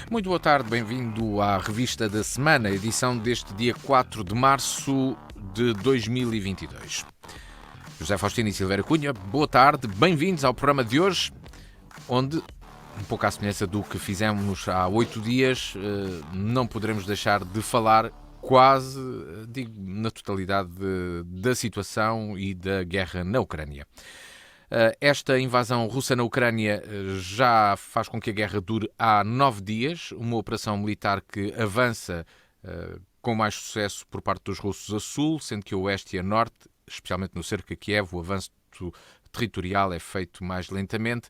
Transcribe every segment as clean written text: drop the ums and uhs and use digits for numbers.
Muito boa tarde, bem-vindo à Revista da Semana, edição deste dia 4 de março de 2022. José Faustino e Silvério Cunha, boa tarde, bem-vindos ao programa de hoje, onde, um pouco à semelhança do que fizemos há 8 dias, não poderemos deixar de falar quase, digo, na totalidade da situação e da guerra na Ucrânia. Esta invasão russa na Ucrânia já faz com que a guerra dure há 9 dias, uma operação militar que avança com mais sucesso por parte dos russos a sul, sendo que a oeste e a norte, especialmente no cerco a Kiev, o avanço territorial é feito mais lentamente.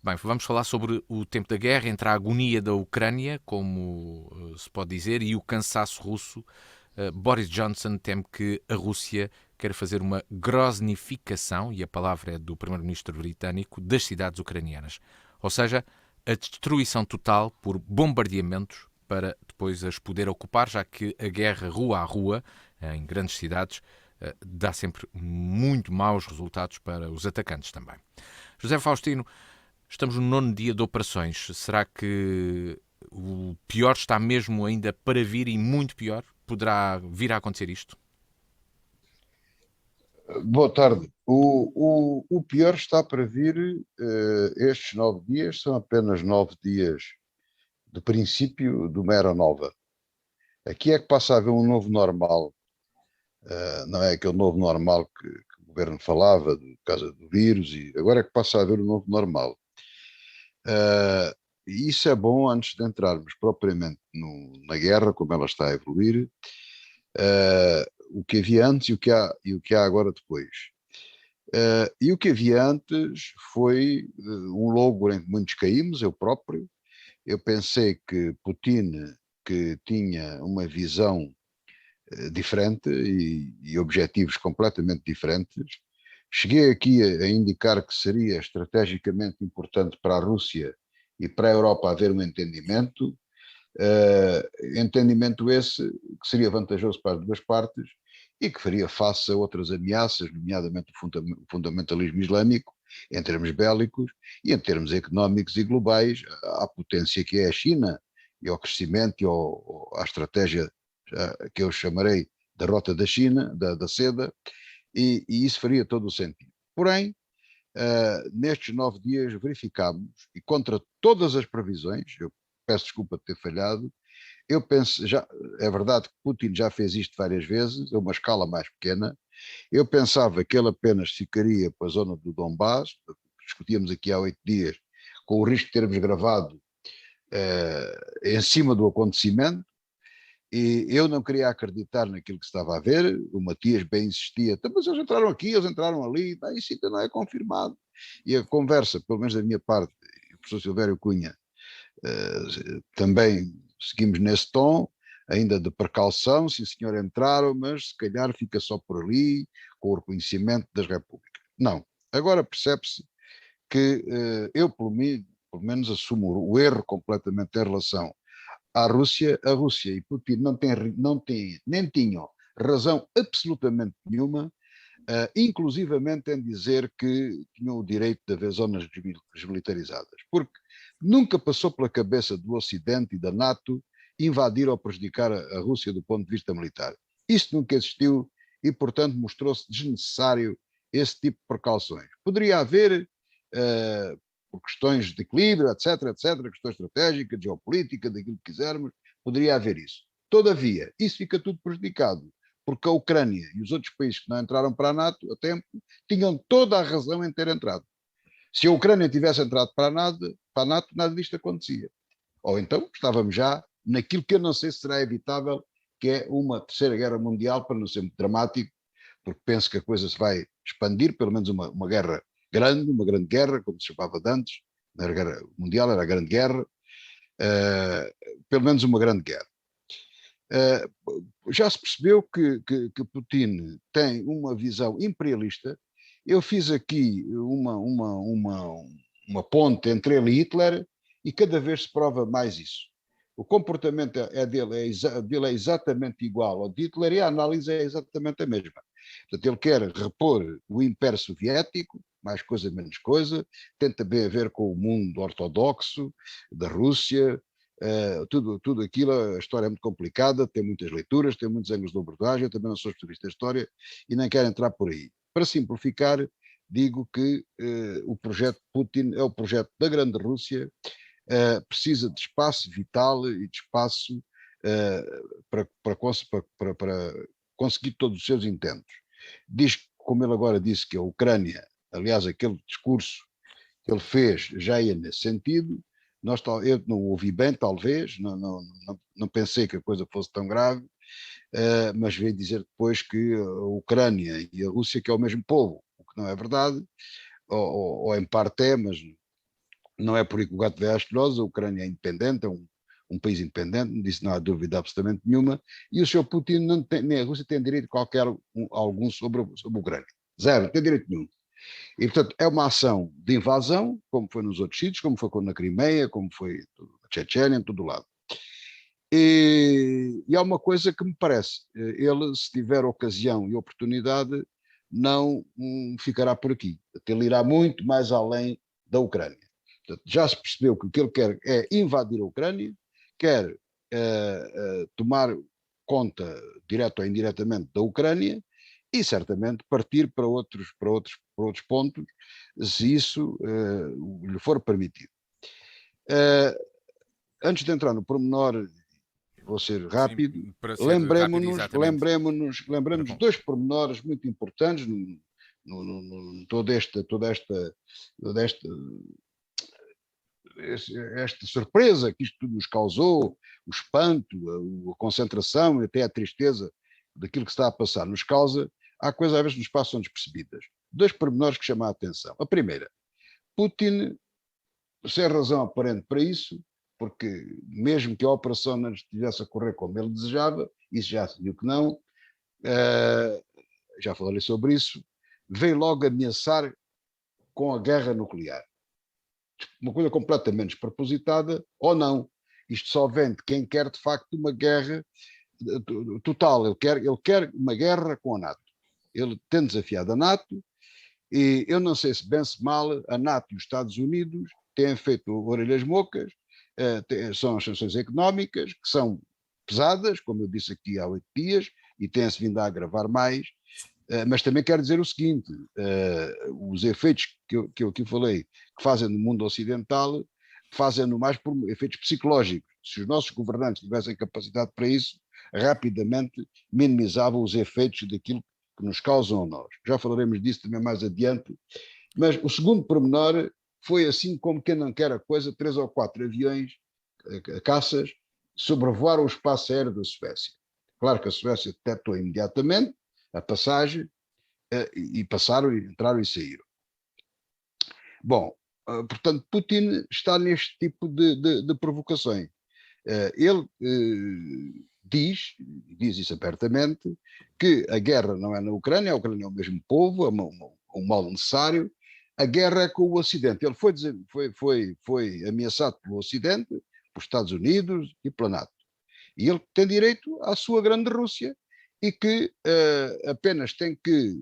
Bem, vamos falar sobre o tempo da guerra, entre a agonia da Ucrânia, como se pode dizer, e o cansaço russo. Boris Johnson teme que a Rússia quer fazer uma groznificação, e a palavra é do primeiro-ministro britânico, das cidades ucranianas. Ou seja, a destruição total por bombardeamentos para depois as poder ocupar, já que a guerra rua a rua, em grandes cidades, dá sempre muito maus resultados para os atacantes também. José Faustino, estamos no 9º dia de operações. Será que o pior está mesmo ainda para vir e muito pior? Poderá vir a acontecer isto? Boa tarde. O pior está para vir. Estes 9 dias são apenas 9 dias de princípio de uma era nova. Aqui é que passa a haver um novo normal. Não é aquele novo normal que o governo falava, por causa do vírus, e agora é que passa a haver um novo normal. E isso é bom antes de entrarmos propriamente na guerra, como ela está a evoluir, o que havia antes e o que há agora depois. E o que havia antes foi um logo em que muitos caímos, eu próprio. Eu pensei que Putin, que tinha uma visão diferente e objetivos completamente diferentes, cheguei aqui a indicar que seria estrategicamente importante para a Rússia e para a Europa haver um entendimento, entendimento esse que seria vantajoso para as duas partes e que faria face a outras ameaças, nomeadamente o fundamentalismo islâmico, em termos bélicos e em termos económicos e globais, à potência que é a China e ao crescimento e à estratégia que eu chamarei da rota da China, da seda, e isso faria todo o sentido. Porém, nestes 9 dias verificámos, e contra todas as previsões, eu peço desculpa de ter falhado, eu penso, é verdade que Putin já fez isto várias vezes, a uma escala mais pequena. Eu pensava que ele apenas ficaria para a zona do Donbass, discutíamos aqui há 8 dias, com o risco de termos gravado em cima do acontecimento, e eu não queria acreditar naquilo que estava a ver. O Matias bem insistia, mas eles entraram aqui, eles entraram ali, isso ainda não é confirmado. E a conversa, pelo menos da minha parte, o professor Silvério Cunha, também seguimos nesse tom, ainda de precaução, sim senhor, entraram, mas se calhar fica só por ali, com o reconhecimento das repúblicas. Não, agora percebe-se que eu, pelo menos, assumo o erro completamente em relação à Rússia. A Rússia e Putin nem tinham razão absolutamente nenhuma, inclusivamente em dizer que tinham o direito de haver zonas desmilitarizadas, porque nunca passou pela cabeça do Ocidente e da NATO invadir ou prejudicar a Rússia do ponto de vista militar. Isso nunca existiu e, portanto, mostrou-se desnecessário esse tipo de precauções. Poderia haver, por questões de equilíbrio, etc., questões estratégicas, de geopolítica, daquilo que quisermos, poderia haver isso. Todavia, isso fica tudo prejudicado, porque a Ucrânia e os outros países que não entraram para a NATO a tempo tinham toda a razão em ter entrado. Se a Ucrânia tivesse entrado para a NATO, nada disto acontecia. Ou então estávamos já naquilo que eu não sei se será evitável, que é uma terceira guerra mundial, para não ser muito dramático, porque penso que a coisa se vai expandir, pelo menos uma guerra grande, uma grande guerra, como se chamava de antes, não era guerra mundial, era a grande guerra, pelo menos uma grande guerra. Já se percebeu que Putin tem uma visão imperialista. Eu fiz aqui uma ponte entre ele e Hitler e cada vez se prova mais isso. O comportamento dele é exatamente igual ao de Hitler e a análise é exatamente a mesma. Portanto, ele quer repor o Império Soviético, mais coisa, menos coisa, tem também a ver com o mundo ortodoxo da Rússia, tudo aquilo, a história é muito complicada, tem muitas leituras, tem muitos ângulos de abordagem, eu também não sou especialista da história e nem quero entrar por aí. Para simplificar, digo que o projeto Putin é o projeto da grande Rússia, precisa de espaço vital e de espaço para conseguir todos os seus intentos. Diz, como ele agora disse, que a Ucrânia, aliás, aquele discurso que ele fez já ia nesse sentido. Eu não ouvi bem, talvez, não pensei que a coisa fosse tão grave, mas veio dizer depois que a Ucrânia e a Rússia que é o mesmo povo, o que não é verdade, ou em parte é, mas não é por aí que o gato vê às telhas. A Ucrânia é independente, é um país independente, disso não há dúvida absolutamente nenhuma, e o Sr. Putin não tem, nem a Rússia tem direito qualquer algum sobre a Ucrânia. Zero, não tem direito nenhum. E, portanto, é uma ação de invasão, como foi nos outros sítios, como foi na Crimeia, como foi na Chechênia, em todo o lado. E há uma coisa que me parece, ele, se tiver ocasião e oportunidade, não ficará por aqui. Ele irá muito mais além da Ucrânia. Portanto, já se percebeu que o que ele quer é invadir a Ucrânia, quer tomar conta, direto ou indiretamente, da Ucrânia, e certamente partir para outros pontos, se isso lhe for permitido. Antes de entrar no pormenor, vou ser rápido, sim, para ser rápido, exatamente. lembremos dois pormenores muito importantes toda esta surpresa que isto nos causou, o espanto, a concentração e até a tristeza daquilo que está a passar nos causa. Há coisas às vezes que nos passam despercebidas. Dois pormenores que chamam a atenção. A primeira, Putin, sem razão aparente para isso, porque mesmo que a operação não estivesse a correr como ele desejava, isso já se viu que não, já falarei sobre isso, veio logo ameaçar com a guerra nuclear. Uma coisa completamente despropositada, ou não. Isto só vem de quem quer de facto uma guerra total. Ele quer uma guerra com a NATO. Ele tem desafiado a NATO, e eu não sei se bem se mal, a NATO e os Estados Unidos têm feito orelhas mocas, são as sanções económicas, que são pesadas, como eu disse aqui há 8 dias, e têm-se vindo a agravar mais, mas também quero dizer o seguinte, os efeitos que eu aqui falei, que fazem no mundo ocidental, fazem-no mais por efeitos psicológicos. Se os nossos governantes tivessem capacidade para isso, rapidamente minimizavam os efeitos daquilo que nos causam a nós. Já falaremos disso também mais adiante, mas o segundo pormenor foi assim como quem não quer a coisa, 3 ou 4 aviões, caças, sobrevoaram o espaço aéreo da Suécia. Claro que a Suécia detectou imediatamente a passagem e passaram, entraram e saíram. Bom, portanto, Putin está neste tipo de provocações. Ele diz isso abertamente, que a guerra não é na Ucrânia, a Ucrânia é o mesmo povo, é um mal necessário, a guerra é com o Ocidente. Ele foi ameaçado pelo Ocidente, pelos Estados Unidos e pela NATO. E ele tem direito à sua grande Rússia e que apenas tem que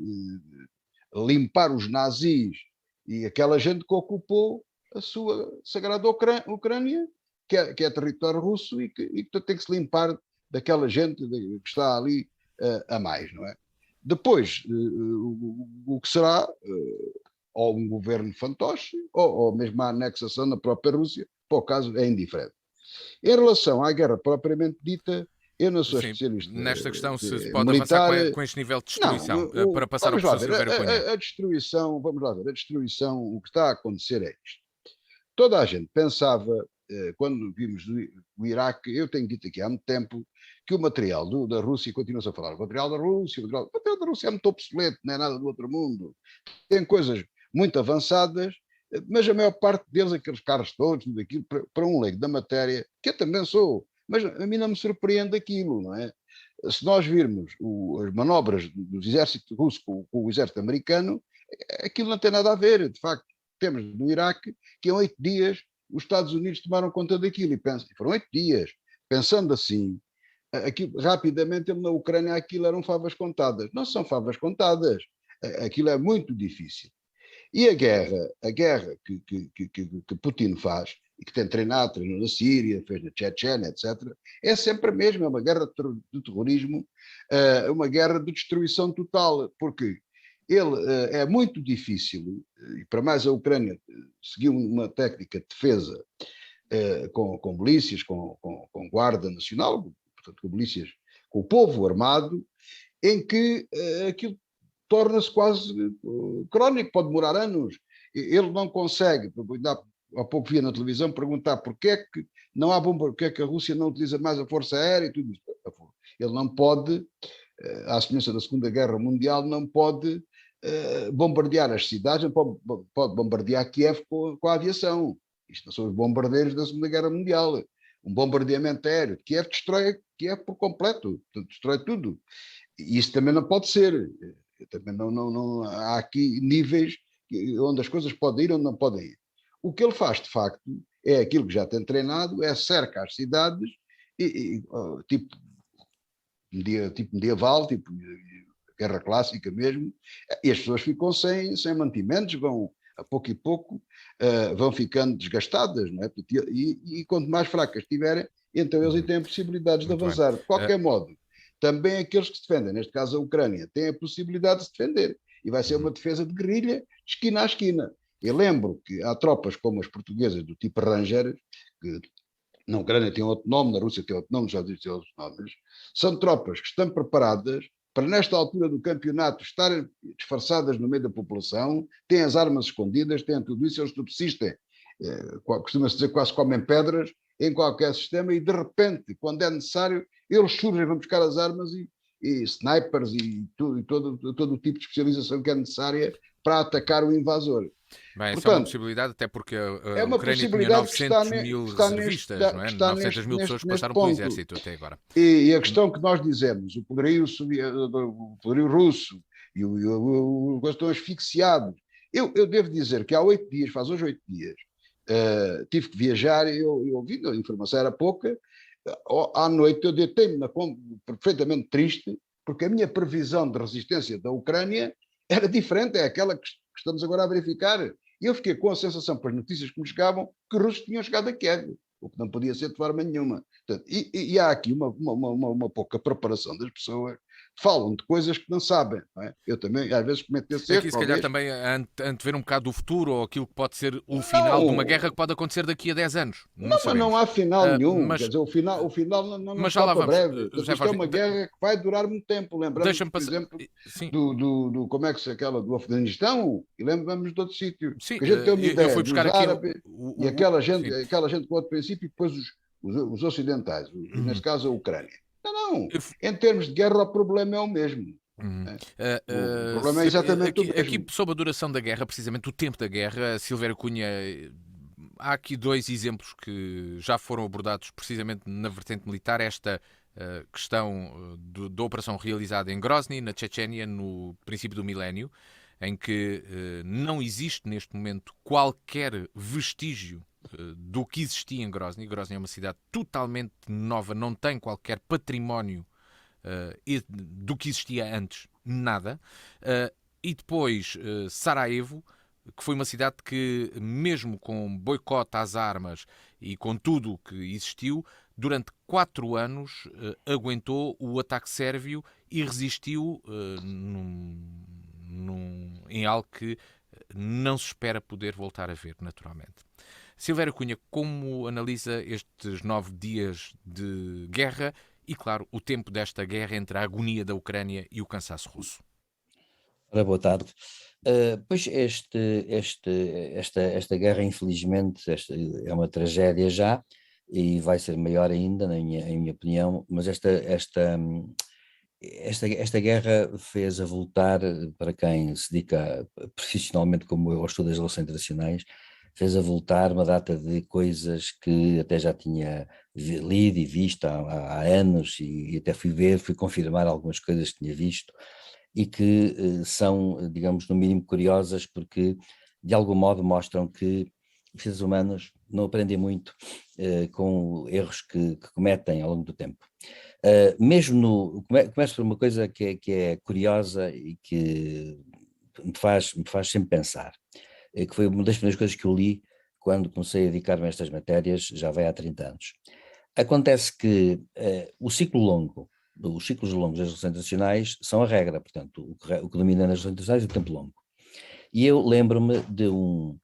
limpar os nazis e aquela gente que ocupou a sua sagrada Ucrânia, que é território russo e que tem que se limpar daquela gente que está ali a mais, não é? Depois, o que será ou um governo fantoche ou mesmo a anexação na própria Rússia, para o caso é indiferente. Em relação à guerra propriamente dita, eu não sou especialista nesta questão, se pode militar. avançar com este nível de destruição, para passar ao professor Silvério Cunha. A destruição, vamos lá ver, a destruição, o que está a acontecer é isto. Toda a gente pensava, quando vimos o Iraque, eu tenho dito aqui há muito tempo, que o material da Rússia, continua-se a falar, o material da Rússia é muito obsoleto, não é nada do outro mundo. Tem coisas muito avançadas, mas a maior parte deles, aqueles carros todos, tudo aquilo, para um leigo da matéria, que eu também sou, mas a mim não me surpreende aquilo, não é? Se nós virmos as manobras dos exércitos russos com o exército americano, aquilo não tem nada a ver. De facto, temos no Iraque que em 8 dias os Estados Unidos tomaram conta daquilo, e foram 8 dias. Pensando assim, aquilo, rapidamente na Ucrânia aquilo eram favas contadas. Não são favas contadas, aquilo é muito difícil. E a guerra que Putin faz, e que tem treinado, treinou na Síria, fez na Chechênia, etc., é sempre a mesma, é uma guerra de terrorismo, uma guerra de destruição total, porque é muito difícil, e para mais a Ucrânia seguiu uma técnica de defesa com milícias, com Guarda Nacional, portanto com milícias, com o povo armado, em que aquilo torna-se quase crónico, pode demorar anos. Ele não consegue, há pouco via na televisão perguntar porque é que não há bomba, porque é que a Rússia não utiliza mais a força aérea e tudo isso. Ele não pode, à semelhança da Segunda Guerra Mundial, não pode bombardear as cidades, não pode bombardear Kiev com a aviação. Isto não são os bombardeiros da Segunda Guerra Mundial. Um bombardeamento aéreo de Kiev destrói Kiev por completo, destrói tudo. E isso também não pode ser. Também não há aqui níveis onde as coisas podem ir ou não podem ir. O que ele faz, de facto, é aquilo que já tem treinado, é cerca as cidades, tipo medieval, tipo guerra clássica mesmo, e as pessoas ficam sem mantimentos, vão a pouco e pouco, vão ficando desgastadas, não é? E quanto mais fracas estiverem, então eles têm possibilidades de avançar. De qualquer modo, também aqueles que se defendem, neste caso a Ucrânia, têm a possibilidade de se defender. E vai ser uma defesa de guerrilha, de esquina a esquina. Eu lembro que há tropas como as portuguesas, do tipo Rangers, que na Ucrânia tem outro nome, na Rússia tem outro nome, já disse outros nomes, são tropas que estão preparadas para, nesta altura do campeonato, estarem disfarçadas no meio da população, têm as armas escondidas, têm tudo isso, eles subsistem, costuma-se dizer, quase comem pedras em qualquer sistema, e de repente, quando é necessário, eles surgem, vão buscar as armas e snipers e todo o tipo de especialização que é necessária para atacar o invasor. Bem, Portanto, essa é uma possibilidade, até porque é a uma Ucrânia tinha possibilidade 900 mil reservistas, não é? 900 mil pessoas que neste passaram pelo ponto. exército até agora. E a questão que nós dizemos, o poderio russo e estão asfixiados. Eu devo dizer que há 8 dias, faz hoje 8 dias, tive que viajar e eu ouvi, a informação era pouca, à noite eu deitei-me perfeitamente triste, porque a minha previsão de resistência da Ucrânia era diferente, é aquela que estamos agora a verificar. E eu fiquei com a sensação, pelas notícias que me chegavam, que os russos tinham chegado a Kiev, o que não podia ser de forma nenhuma. Portanto, e há aqui uma pouca preparação das pessoas, falam de coisas que não sabem. Não é? Eu também, às vezes, cometo esse erro. Aqui, se calhar, também antever um bocado o futuro ou aquilo que pode ser o Não, final de uma guerra que pode acontecer daqui a 10 anos. Não mas sabemos. não há final nenhum. Mas, Quer dizer, o final não mas já está lá para vamos. breve. Portanto, isto é uma guerra que vai durar muito tempo. Lembramos, por passar. exemplo, Sim. como é que se aquela do Afeganistão, e lembramos de outro sítio. Sim, Que a gente tem uma eu ideia fui dos buscar aqui árabes e aquela gente com outro princípio, e depois os ocidentais, neste caso a Ucrânia. Não. Em termos de guerra, o problema é o mesmo. O problema é exatamente o mesmo. Aqui, sob a duração da guerra, precisamente o tempo da guerra, Silvério Cunha, há aqui 2 exemplos que já foram abordados precisamente na vertente militar. Esta questão da operação realizada em Grozny, na Chechênia, no princípio do milénio, em que não existe neste momento qualquer vestígio do que existia em Grozny. Grozny é uma cidade totalmente nova, não tem qualquer património do que existia antes, nada. E depois Sarajevo, que foi uma cidade que, mesmo com boicote às armas e com tudo o que existiu, durante 4 anos aguentou o ataque sérvio e resistiu em algo que não se espera poder voltar a ver, naturalmente. Silvério Cunha, como analisa estes 9 dias de guerra e, claro, o tempo desta guerra entre a agonia da Ucrânia e o cansaço russo? Ora, boa tarde. Pois esta guerra, infelizmente, é uma tragédia já, e vai ser maior ainda, em minha opinião, mas esta guerra fez avultar, para quem se dedica profissionalmente como eu ao estudo das relações internacionais, fez avultar uma data de coisas que até já tinha lido e visto há anos, e até fui confirmar algumas coisas que tinha visto, e que são, digamos, no mínimo curiosas, porque de algum modo mostram que os seres humanos não aprendem muito com erros que cometem ao longo do tempo. Começo por uma coisa que é curiosa e que me faz sempre pensar, que foi uma das primeiras coisas que eu li quando comecei a dedicar-me a estas matérias, já vai há 30 anos. Acontece que os ciclos longos das relações internacionais são a regra, portanto, o que domina nas relações internacionais é o tempo longo. E eu lembro-me de um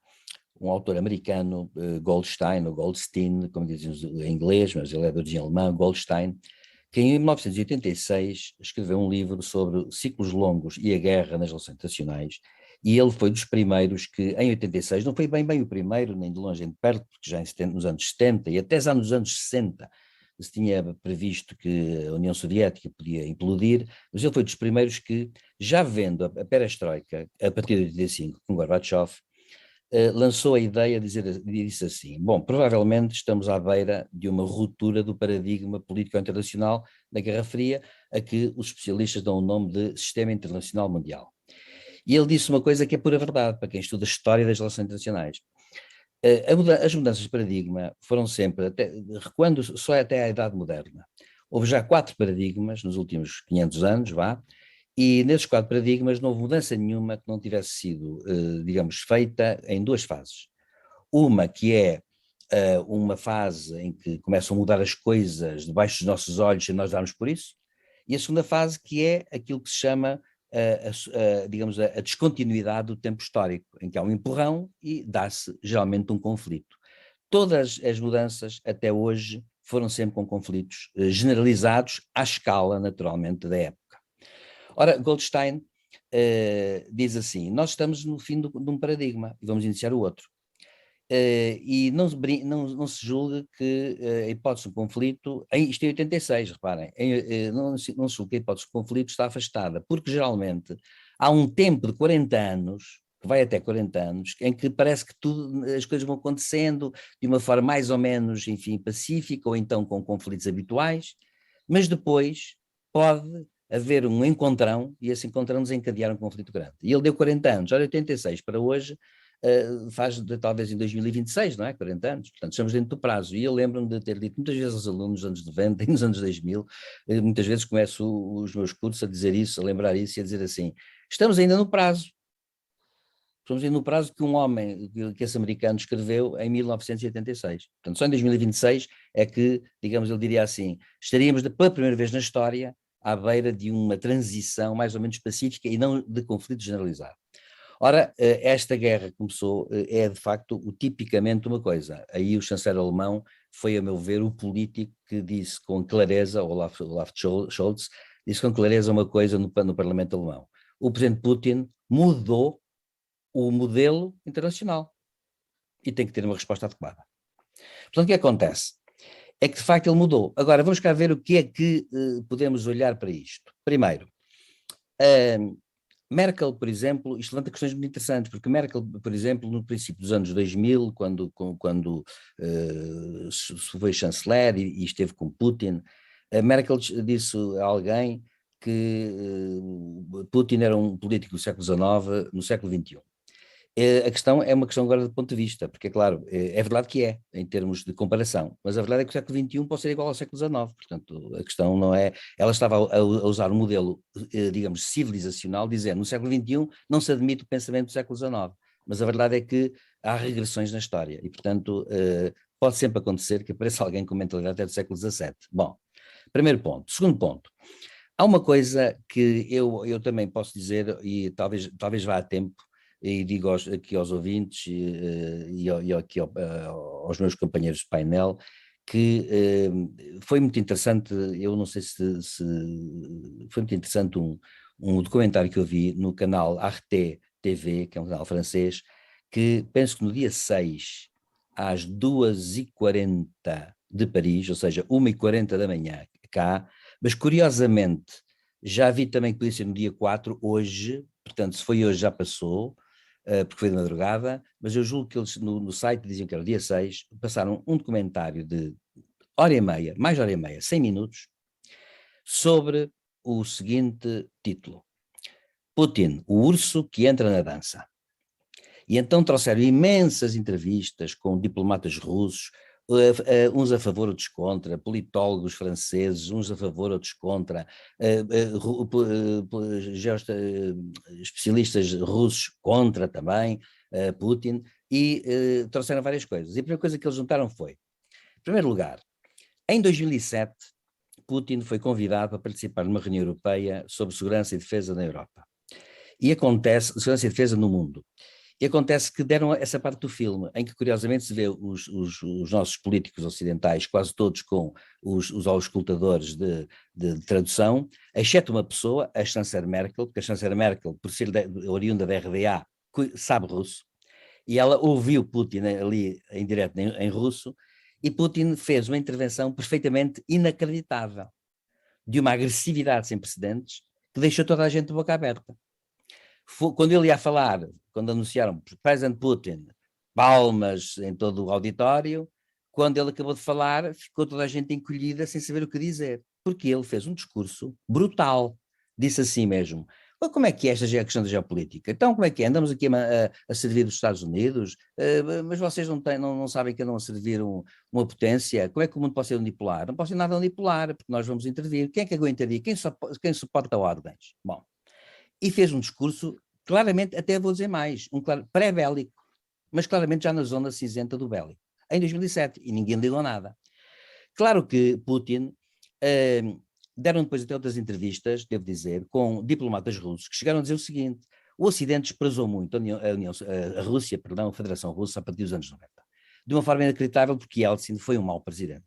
autor americano, Goldstein, ou Goldstein, como dizem em inglês, mas ele é de origem alemã, Goldstein, que em 1986 escreveu um livro sobre ciclos longos e a guerra nas relações internacionais, e ele foi dos primeiros que, em 86, não foi bem o primeiro, nem de longe nem de perto, porque já nos anos 70 e até já nos anos 60 se tinha previsto que a União Soviética podia implodir, mas ele foi dos primeiros que, já vendo a perestroika, a partir de 85, com Gorbachev, lançou a ideia disse assim, bom, provavelmente estamos à beira de uma ruptura do paradigma político internacional da Guerra Fria, a que os especialistas dão o nome de Sistema Internacional Mundial. E ele disse uma coisa que é pura verdade, para quem estuda a história das relações internacionais. As mudanças de paradigma foram sempre, recuando só até à Idade Moderna. Houve já 4 paradigmas nos últimos 500 anos, e nesses 4 paradigmas não houve mudança nenhuma que não tivesse sido, digamos, feita em 2 fases. Uma que é uma fase em que começam a mudar as coisas debaixo dos nossos olhos e nós darmos por isso, e a segunda fase que é aquilo que se chama, digamos, a descontinuidade do tempo histórico, em que há um empurrão e dá-se geralmente um conflito. Todas as mudanças até hoje foram sempre com conflitos generalizados à escala, naturalmente, da época. Ora, Goldstein diz assim, nós estamos no fim de um paradigma e vamos iniciar o outro. E não se julgue que a hipótese do conflito, isto é 86, reparem, não se julgue que a hipótese do conflito está afastada, porque geralmente há um tempo de 40 anos, que vai até 40 anos, em que parece que as coisas vão acontecendo de uma forma mais ou menos, enfim, pacífica, ou então com conflitos habituais, mas depois pode haver um encontrão, e esse encontrão desencadear um conflito grande. E ele deu 40 anos, ora 86 para hoje, faz talvez em 2026, não é? 40 anos, portanto estamos dentro do prazo. E eu lembro-me de ter dito muitas vezes aos alunos nos anos 90 e nos anos 2000, muitas vezes começo os meus cursos a dizer isso, a lembrar isso e a dizer assim, estamos ainda no prazo. Estamos ainda no prazo que um homem, que esse americano escreveu em 1986. Portanto, só em 2026 é que, digamos, ele diria assim, estaríamos pela primeira vez na história à beira de uma transição mais ou menos pacífica e não de conflito generalizado. Ora, esta guerra começou, é de facto tipicamente uma coisa. Aí o chanceler alemão foi, a meu ver, o político que disse com clareza, Olaf Scholz, disse com clareza uma coisa no Parlamento alemão. O presidente Putin mudou o modelo internacional e tem que ter uma resposta adequada. Portanto, o que acontece? É que de facto ele mudou. Agora, vamos cá ver o que é que podemos olhar para isto. Primeiro, Merkel, por exemplo, isto levanta questões muito interessantes, porque Merkel, por exemplo, no princípio dos anos 2000, quando foi chanceler e esteve com Putin, Merkel disse a alguém que Putin era um político do século XIX, no século XXI. A questão é uma questão agora do ponto de vista, porque é claro, é verdade que é, em termos de comparação, mas a verdade é que o século XXI pode ser igual ao século XIX, portanto a questão não é, ela estava a usar um modelo, digamos, civilizacional, dizendo no século XXI não se admite o pensamento do século XIX, mas a verdade é que há regressões na história e portanto pode sempre acontecer que apareça alguém com mentalidade até do século XVII. Bom, primeiro ponto. Segundo ponto, há uma coisa que eu também posso dizer e talvez vá a tempo, e digo aqui aos ouvintes e aqui aos meus companheiros de painel, que foi muito interessante, eu não sei se foi muito interessante um documentário que eu vi no canal Arte TV, que é um canal francês, que penso que no dia 6, às 2h40 de Paris, ou seja, 1h40 da manhã cá, mas curiosamente já vi também que podia ser no dia 4, hoje, portanto se foi hoje já passou, porque foi de madrugada, mas eu julgo que eles no site diziam que era o dia 6, passaram um documentário de hora e meia, mais hora e meia, 100 minutos, sobre o seguinte título: Putin, o urso que entra na dança. E então trouxeram imensas entrevistas com diplomatas russos, uns a favor, outros contra, politólogos franceses, uns a favor, outros contra, especialistas russos contra também, Putin, e trouxeram várias coisas. E a primeira coisa que eles juntaram foi, em primeiro lugar, em 2007, Putin foi convidado para participar numa reunião europeia sobre segurança e defesa na Europa. E acontece, segurança e defesa no mundo. E acontece que deram essa parte do filme, em que curiosamente se vê os nossos políticos ocidentais, quase todos com os auscultadores de tradução, exceto uma pessoa, a chanceler Merkel, porque a chanceler Merkel, por ser oriunda da RDA, sabe russo, e ela ouviu Putin ali em direto em russo, e Putin fez uma intervenção perfeitamente inacreditável, de uma agressividade sem precedentes, que deixou toda a gente de boca aberta. Quando ele ia falar, quando anunciaram President Putin, palmas em todo o auditório, quando ele acabou de falar, ficou toda a gente encolhida sem saber o que dizer, porque ele fez um discurso brutal, disse assim mesmo, como é que é esta questão da geopolítica? Então como é que é? Andamos aqui a servir os Estados Unidos, mas vocês não sabem que andam a servir uma potência? Como é que o mundo pode ser unipolar? Não pode ser nada unipolar, porque nós vamos intervir. Quem é que aguentaria? Quem suporta ordens? Bom, e fez um discurso, claramente, até vou dizer mais, pré-bélico, mas claramente já na zona cinzenta do bélico, em 2007, e ninguém ligou nada. Claro que Putin, deram depois até outras entrevistas, devo dizer, com diplomatas russos, que chegaram a dizer o seguinte: o Ocidente desprezou muito a Rússia, perdão, a Federação Russa, a partir dos anos 90, de uma forma inacreditável, porque Yeltsin foi um mau presidente.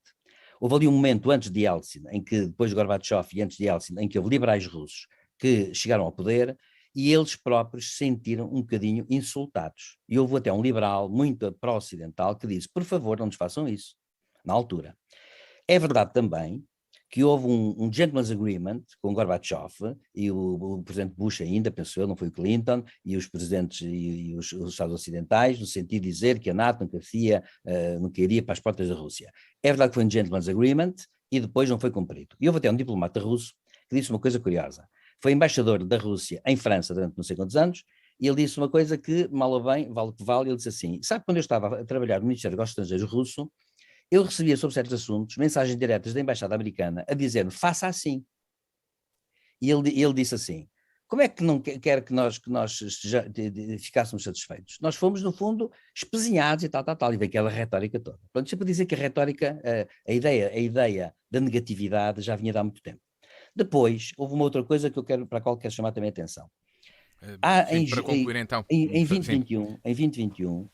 Houve ali um momento antes de Yeltsin, em que, depois de Gorbachev e antes de Yeltsin, em que houve liberais russos que chegaram ao poder, e eles próprios se sentiram um bocadinho insultados. E houve até um liberal muito pró-ocidental que disse, por favor, não nos façam isso, na altura. É verdade também que houve um gentleman's agreement com Gorbachev e o presidente Bush ainda, penso eu, não foi o Clinton, e os presidentes e os Estados ocidentais, no sentido de dizer que a NATO nunca iria para as portas da Rússia. É verdade que foi um gentleman's agreement e depois não foi cumprido. E houve até um diplomata russo que disse uma coisa curiosa. Foi embaixador da Rússia em França durante não sei quantos anos, e ele disse uma coisa que, mal ou bem, vale o que vale, ele disse assim, sabe quando eu estava a trabalhar no Ministério dos Estrangeiros russo, eu recebia sobre certos assuntos mensagens diretas da Embaixada Americana a dizer-me, faça assim. E ele disse assim, como é que não quer que nós ficássemos satisfeitos? Nós fomos, no fundo, espezinhados e tal, e veio aquela retórica toda. Portanto, sempre dizer que a retórica, a ideia da negatividade já vinha de há muito tempo. Depois, houve uma outra coisa para a qual quero chamar também a atenção. Para concluir então. Em 2021,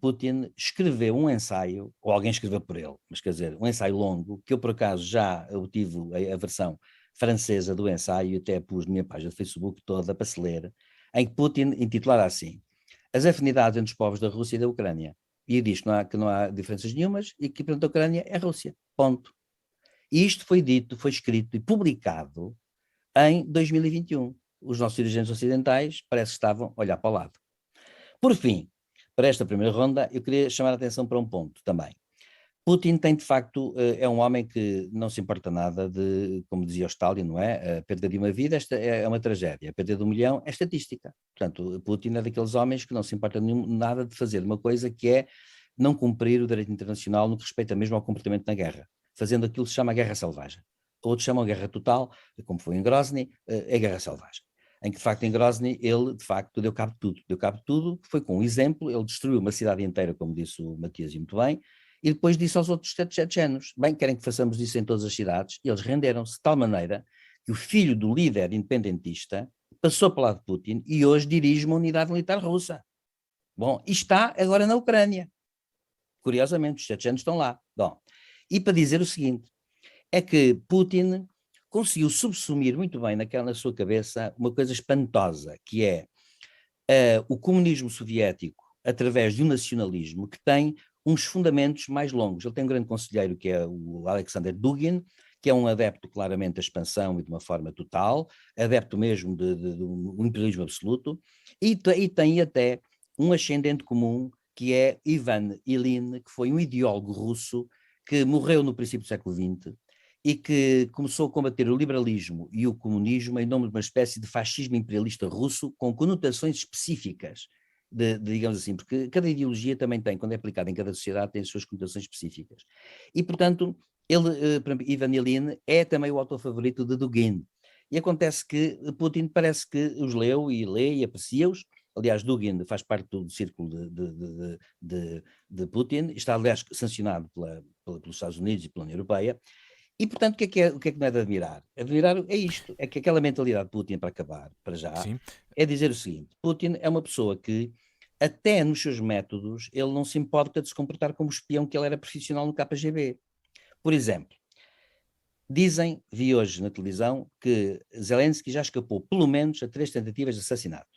Putin escreveu um ensaio, ou alguém escreveu por ele, mas quer dizer, um ensaio longo, que eu por acaso já obtive a versão francesa do ensaio, até pus na minha página do Facebook toda para se ler, em que Putin intitulara assim, as afinidades entre os povos da Rússia e da Ucrânia. E diz que não há diferenças nenhumas e que, portanto, a Ucrânia é a Rússia. Ponto. E isto foi dito, foi escrito e publicado em 2021. Os nossos dirigentes ocidentais parece que estavam a olhar para o lado. Por fim, para esta primeira ronda, eu queria chamar a atenção para um ponto também. Putin tem, de facto, é um homem que não se importa nada de, como dizia o Stalin, não é? A perda de uma vida é uma tragédia, a perda de 1 milhão é estatística. Portanto, Putin é daqueles homens que não se importa nada de fazer uma coisa que é não cumprir o direito internacional no que respeita mesmo ao comportamento na guerra, fazendo aquilo que se chama guerra selvagem. Outros chamam guerra total, como foi em Grozny, é guerra selvagem. Em que, de facto, em Grozny, ele, de facto, deu cabo de tudo, foi com um exemplo, ele destruiu uma cidade inteira, como disse o Matias muito bem, e depois disse aos outros chechenos, bem, querem que façamos isso em todas as cidades, e eles renderam-se de tal maneira que o filho do líder independentista passou para o lado de Putin e hoje dirige uma unidade militar russa. Bom, e está agora na Ucrânia. Curiosamente, os chechenos estão lá. Bom, e para dizer o seguinte, é que Putin conseguiu subsumir muito bem na sua cabeça uma coisa espantosa, que é o comunismo soviético através de um nacionalismo que tem uns fundamentos mais longos. Ele tem um grande conselheiro que é o Alexander Dugin, que é um adepto claramente da expansão e de uma forma total, adepto mesmo do imperialismo absoluto, e tem até um ascendente comum que é Ivan Ilyin, que foi um ideólogo russo que morreu no princípio do século XX, e que começou a combater o liberalismo e o comunismo em nome de uma espécie de fascismo imperialista russo com conotações específicas. digamos assim, porque cada ideologia também tem, quando é aplicada em cada sociedade, tem as suas conotações específicas. E, portanto, ele, por exemplo, Ivan Ilyin é também o autor favorito de Dugin. E acontece que Putin parece que os leu e lê e aprecia-os. Aliás, Dugin faz parte do círculo de Putin, está, aliás, sancionado pelos Estados Unidos e pela União Europeia. E, portanto, o que é que não é de admirar? Admirar é isto, é que aquela mentalidade de Putin, para acabar, para já, Sim. é dizer o seguinte: Putin é uma pessoa que, até nos seus métodos, ele não se importa de se comportar como espião que ele era profissional no KGB. Por exemplo, dizem, vi hoje na televisão, que Zelensky já escapou pelo menos a 3 tentativas de assassinato.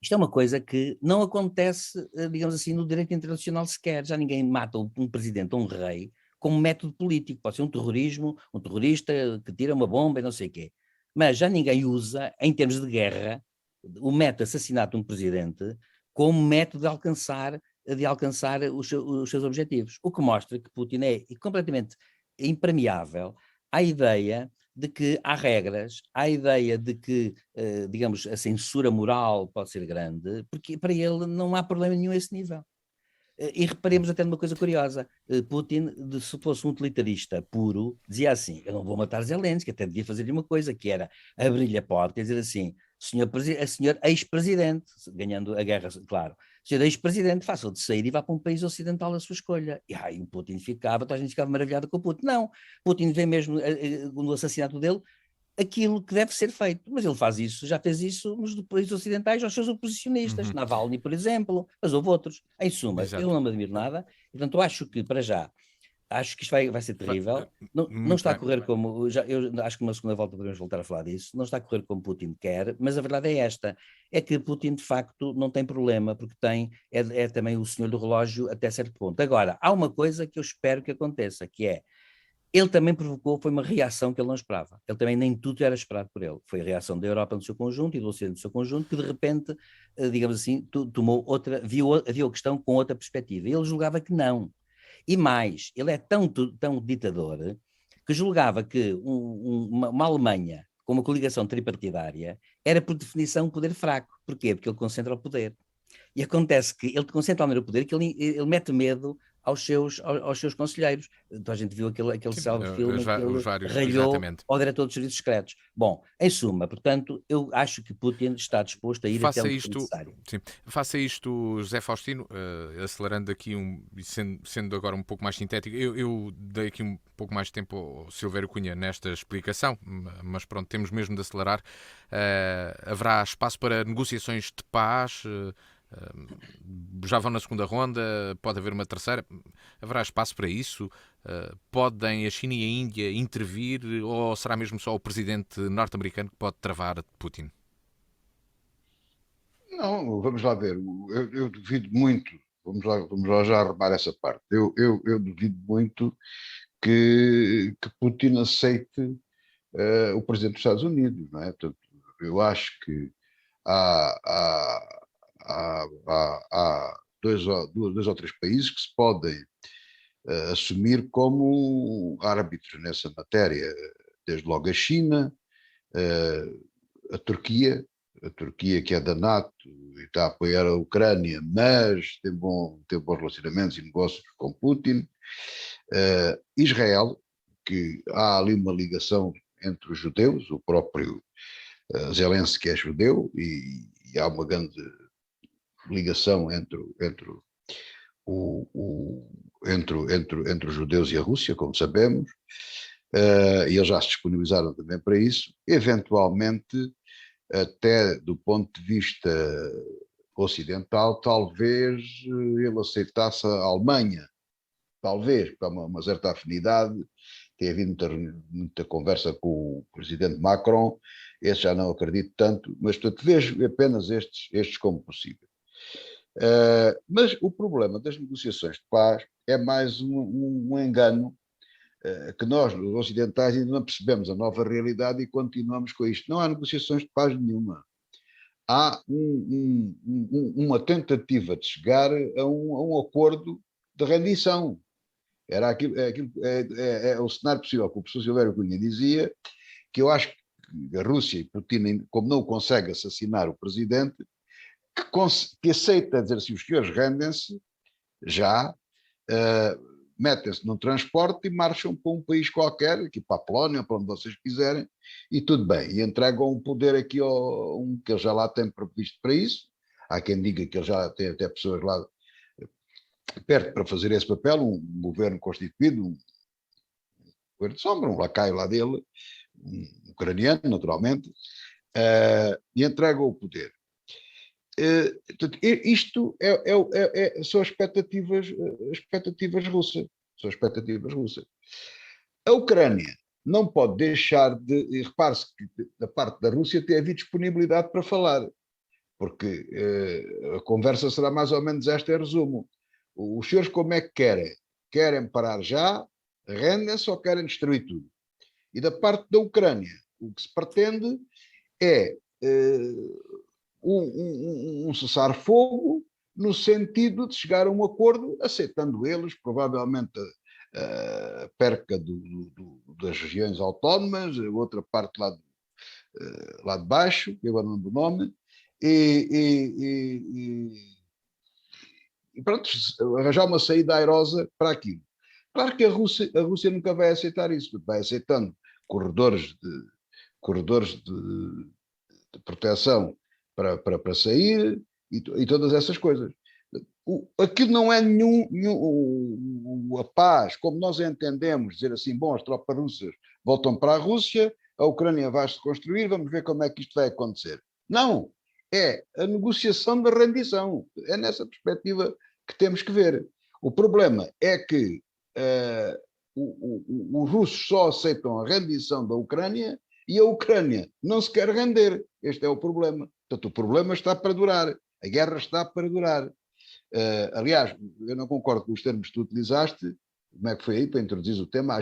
Isto é uma coisa que não acontece, digamos assim, no direito internacional sequer. Já ninguém mata um presidente ou um rei como método político. Pode ser um terrorista que tira uma bomba e não sei o quê. Mas já ninguém usa, em termos de guerra, o método de assassinato de um presidente como método de alcançar os seus objetivos. O que mostra que Putin é completamente impermeável à ideia de que há regras, há a ideia de que, digamos, a censura moral pode ser grande, porque para ele não há problema nenhum a esse nível. E reparemos até numa coisa curiosa, Putin, se fosse um utilitarista puro, dizia assim: eu não vou matar Zelensky, até devia fazer-lhe uma coisa, que era abrir-lhe a porta e dizer assim: senhor ex-presidente, ganhando a guerra, claro, senhor ex-presidente, faça-o de sair e vá para um país ocidental à sua escolha. E aí o Putin ficava, toda a gente ficava maravilhada com o Putin. Não, Putin vê mesmo no assassinato dele aquilo que deve ser feito, mas ele faz isso, já fez isso nos países ocidentais aos seus oposicionistas, Navalny, por exemplo, mas houve outros. Em suma, eu Exato. não me admiro nada, portanto, eu acho que, para já, acho que isto vai ser terrível. Não Muito está a bem. correr como. Eu acho que numa segunda volta podemos voltar a falar disso. Não está a correr como Putin quer, mas a verdade é esta: é que Putin, de facto, não tem problema, porque é também o senhor do relógio até certo ponto. Agora, há uma coisa que eu espero que aconteça, que é. Ele também foi uma reação que ele não esperava. Ele também nem tudo era esperado por ele. Foi a reação da Europa no seu conjunto e do Ocidente no seu conjunto, que de repente, digamos assim, tomou viu a questão com outra perspectiva. E ele julgava que não. E mais, ele é tão ditador que julgava que uma Alemanha com uma coligação tripartidária era, por definição, um poder fraco. Porquê? Porque ele concentra o poder. E acontece que ele concentra o poder, que ele mete medo aos seus conselheiros. Então a gente viu aquele Sim, célebre filme em que os ele vários, ralhou exatamente. ao diretor dos serviços secretos. Bom, em suma, portanto, eu acho que Putin está disposto a ir até Faça onde for isto, necessário. sim, faça isto, José Faustino, acelerando aqui, sendo agora um pouco mais sintético. Eu dei aqui um pouco mais de tempo ao Silvério Cunha nesta explicação, mas pronto, temos mesmo de acelerar. Haverá espaço para negociações de paz? Já vão na segunda ronda, pode haver uma terceira. Haverá espaço para isso? Podem a China e a Índia intervir, ou será mesmo só o presidente norte-americano que pode travar Putin? Não, vamos lá ver. Eu duvido muito. Vamos lá já arrumar essa parte. Eu duvido muito que Putin aceite o presidente dos Estados Unidos, não é? Portanto, eu acho que há, há, há dois ou três países que se podem assumir como árbitros nessa matéria, desde logo a China, a Turquia, que é da NATO e está a apoiar a Ucrânia, mas tem bons relacionamentos e negócios com Putin, Israel, que há ali uma ligação entre os judeus, o próprio Zelensky é judeu e há uma grande ligação entre os judeus e a Rússia, como sabemos, e eles já se disponibilizaram também para isso. Eventualmente, até do ponto de vista ocidental, talvez ele aceitasse a Alemanha, talvez, para uma certa afinidade. Tem havido muita conversa com o presidente Macron, esse já não acredito tanto, mas portanto vejo apenas estes como possíveis. Mas o problema das negociações de paz é mais um engano que nós, os ocidentais, ainda não percebemos a nova realidade e continuamos com isto. Não há negociações de paz nenhuma. Há uma tentativa de chegar a um acordo de rendição. Era o cenário possível que o professor Silvério Cunha dizia, que eu acho que a Rússia e Putin, como não consegue assassinar o presidente, que aceita dizer assim, os senhores rendem-se já, metem-se num transporte e marcham para um país qualquer, aqui para a Polónia, para onde vocês quiserem, e tudo bem. E entregam um poder aqui ao um que eles já lá têm previsto para isso. Há quem diga que eles já têm até pessoas lá perto para fazer esse papel, um governo constituído, um governo de sombra, um lacaio lá dele, um ucraniano, naturalmente, e entregam o poder. Isto são expectativas russas. São expectativas russas. A Ucrânia não pode deixar de. Repare-se que da parte da Rússia tem havido disponibilidade para falar, porque a conversa será mais ou menos esta, em resumo. Os senhores como é que querem? Querem parar já? Rendem-se ou querem destruir tudo? E da parte da Ucrânia, o que se pretende é um cessar-fogo no sentido de chegar a um acordo, aceitando eles, provavelmente, a perca das regiões autónomas, a outra parte lá de baixo, que agora não lembro o nome, e pronto, arranjar uma saída airosa para aquilo. Claro que a Rússia nunca vai aceitar isso, vai aceitando corredores de proteção para sair e todas essas coisas. Aquilo não é a paz, como nós entendemos, dizer assim, bom, as tropas russas voltam para a Rússia, a Ucrânia vai se construir, vamos ver como é que isto vai acontecer. Não, é a negociação da rendição, é nessa perspectiva que temos que ver. O problema é que os russos só aceitam a rendição da Ucrânia e a Ucrânia não se quer render. Este é o problema. Portanto, o problema está para durar. A guerra está para durar. Aliás, eu não concordo com os termos que tu utilizaste. Como é que foi aí para introduzir o tema? A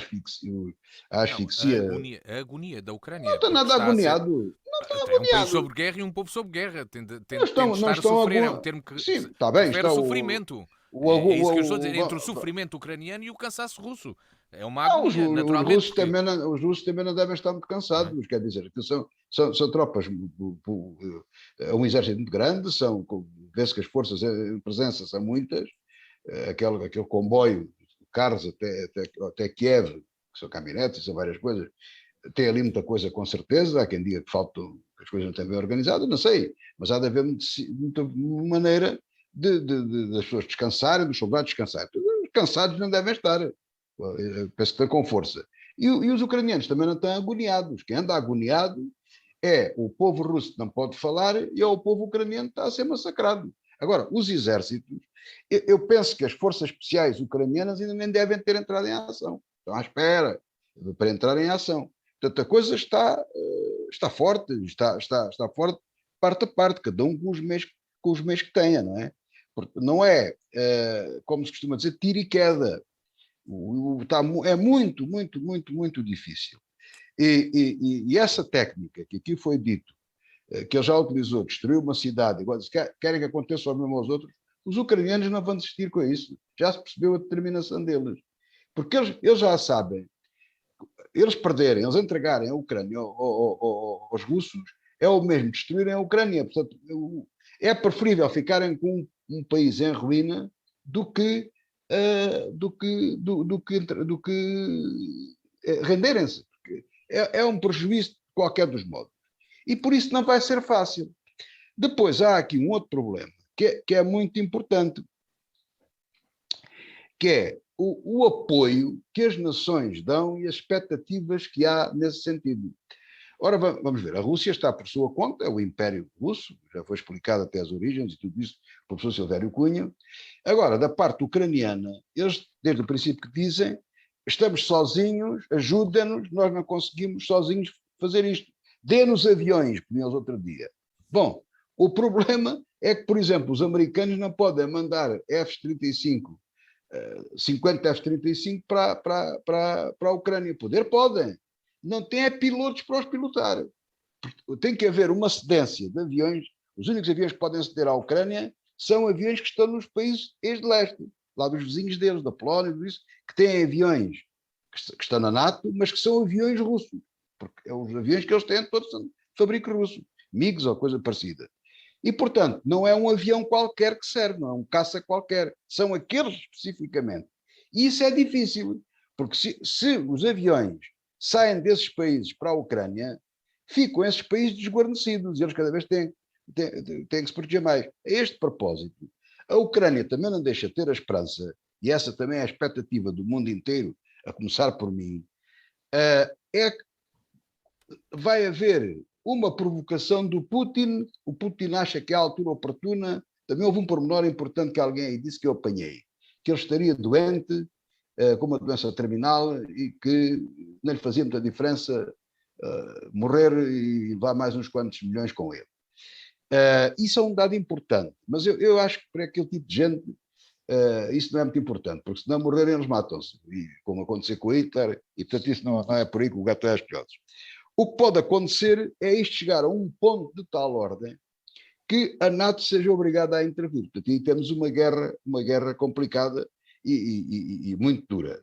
asfixia. Não, a agonia da Ucrânia. Não está nada agoniado. Não está É um país agoniado. sob guerra e um povo sob guerra. Tem de Não estar a estão sofrer. É um termo que Sim, está bem. refere Está a sofrimento. É isso que eu estou a dizer. Entre o sofrimento ucraniano e o cansaço russo. É uma agonia, naturalmente. Os russos também não devem estar muito cansados, mas quer dizer, que são tropas, é um exército muito grande, vê-se que as forças em presença são muitas, aquele comboio de carros até Kiev, que são caminhonetes, são várias coisas, tem ali muita coisa com certeza, há quem diga que faltam, que as coisas não estão bem organizadas, não sei, mas há de haver muita maneira das pessoas descansarem, dos soldados descansarem. Cansados não devem estar. Penso que foi com força. E os ucranianos também não estão agoniados. Quem anda agoniado é o povo russo que não pode falar e é o povo ucraniano que está a ser massacrado. Agora, os exércitos, eu penso que as forças especiais ucranianas ainda nem devem ter entrado em ação. Estão à espera para entrar em ação. Portanto, a coisa está forte, está forte parte a parte, cada um com os meios que tenha, não é? Porque não é, como se costuma dizer, tiro e queda. É muito, muito, muito, muito difícil. E essa técnica que aqui foi dito, que ele já utilizou, destruiu uma cidade, agora se querem que aconteça o mesmo aos outros, os ucranianos não vão desistir com isso. Já se percebeu a determinação deles. Porque eles já sabem, eles perderem, eles entregarem a Ucrânia aos russos, é o mesmo destruírem a Ucrânia. Portanto, é preferível ficarem com um país em ruína do que renderem-se. É um prejuízo de qualquer dos modos. E por isso não vai ser fácil. Depois há aqui um outro problema, que é muito importante, que é o apoio que as nações dão e as expectativas que há nesse sentido. Ora, vamos ver, a Rússia está por sua conta, é o Império Russo, já foi explicado até as origens e tudo isso pelo professor Silvério Cunha. Agora, da parte ucraniana, eles, desde o princípio que dizem, estamos sozinhos, ajudem-nos, nós não conseguimos sozinhos fazer isto. Dê-nos aviões, pediam outro dia. Bom, o problema é que, por exemplo, os americanos não podem mandar F-35, 50 F-35 para a Ucrânia. Poder podem. Não tem pilotos para os pilotar. Tem que haver uma cedência de aviões. Os únicos aviões que podem ceder à Ucrânia são aviões que estão nos países ex de leste, lá dos vizinhos deles, da Polónia, que têm aviões que estão na NATO, mas que são aviões russos. Porque os aviões que eles têm todos são de fabrico russo. MiGs ou coisa parecida. E, portanto, não é um avião qualquer que serve, não é um caça qualquer, são aqueles especificamente. E isso é difícil, porque se os aviões saem desses países para a Ucrânia, ficam esses países desguarnecidos e eles cada vez têm que se proteger mais. A este propósito, a Ucrânia também não deixa de ter a esperança, e essa também é a expectativa do mundo inteiro, a começar por mim, é que vai haver uma provocação do Putin. O Putin acha que é a altura oportuna. Também houve um pormenor importante que alguém aí disse que eu apanhei, que ele estaria doente, com uma doença terminal, e que não lhe fazia muita diferença morrer e levar mais uns quantos milhões com ele. Isso é um dado importante, mas eu acho que para aquele tipo de gente isso não é muito importante, porque se não morrerem eles matam-se, como aconteceu com o Hitler, e portanto isso não é por aí que o gato é às piores. O que pode acontecer é isto chegar a um ponto de tal ordem que a NATO seja obrigada a intervir. Portanto, aí temos uma guerra complicada e muito dura.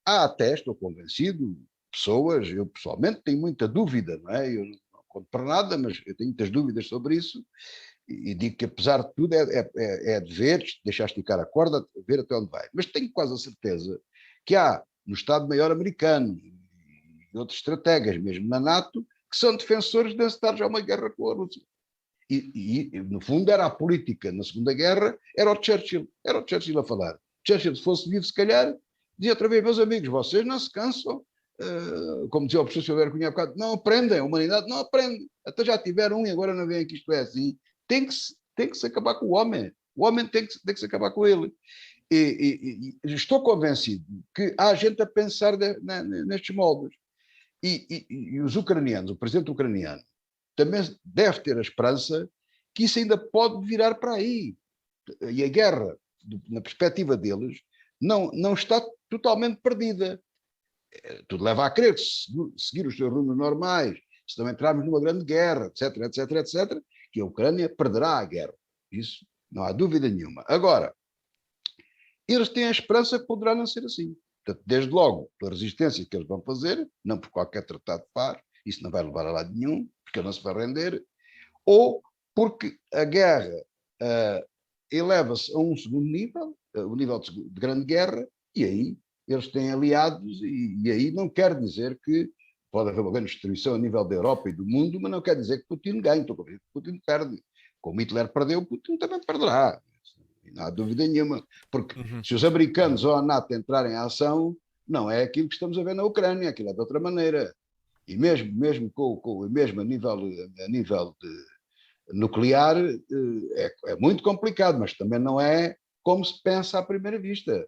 Há até, estou convencido, pessoas, eu pessoalmente tenho muita dúvida, não é? Eu não conto para nada, mas eu tenho muitas dúvidas sobre isso, e digo que apesar de tudo é de ver, deixar esticar a corda, ver até onde vai. Mas tenho quase a certeza que há no Estado-Maior americano e outros estrategas, mesmo na NATO, que são defensores de encetar já uma guerra com a Rússia. E, no fundo, era a política na Segunda Guerra, era o Churchill a falar. Churchill, se fosse vivo, se calhar, dizia outra vez, meus amigos, vocês não se cansam, como dizia o professor Silvério Cunha há bocado, não aprendem, a humanidade não aprende, até já tiveram e agora não veem que isto é assim. Tem que se acabar com o homem tem que se acabar com ele. E estou convencido que há gente a pensar nestes moldes. E os ucranianos, o presidente ucraniano, também deve ter a esperança que isso ainda pode virar para aí. E a guerra, na perspectiva deles, não está totalmente perdida. Tudo leva a crer que, se seguir os seus rumos normais, se não entrarmos numa grande guerra, etc., que a Ucrânia perderá a guerra. Isso não há dúvida nenhuma. Agora, eles têm a esperança que poderá não ser assim. Portanto, desde logo, pela resistência que eles vão fazer, não por qualquer tratado de paz, isso não vai levar a lado nenhum, porque ele não se vai render, ou porque a guerra eleva-se a um segundo nível, o nível de grande guerra, e aí eles têm aliados, e aí não quer dizer que pode haver uma grande destruição a nível da Europa e do mundo, mas não quer dizer que Putin ganhe, estou convencido que Putin perde. Como Hitler perdeu, Putin também perderá. Não há dúvida nenhuma, porque se os americanos ou a NATO entrarem em ação, não é aquilo que estamos a ver na Ucrânia, aquilo é de outra maneira. E mesmo mesmo a nível nuclear é muito complicado, mas também não é como se pensa à primeira vista,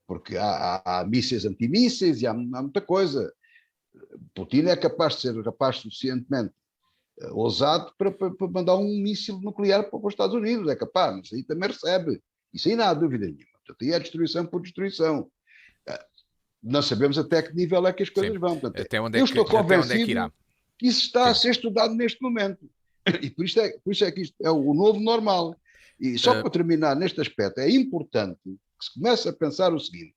porque há mísseis antimísseis e há muita coisa. Putin é capaz de ser suficientemente ousado para mandar um míssil nuclear para os Estados Unidos, é capaz, mas aí também recebe. Isso aí não há dúvida nenhuma. Portanto, aí é destruição por destruição. Não sabemos até que nível é que as coisas vão. Portanto, eu estou convencido que isso está a ser estudado neste momento. E por isso é que isto é o novo normal. E só para terminar neste aspecto, é importante que se comece a pensar o seguinte: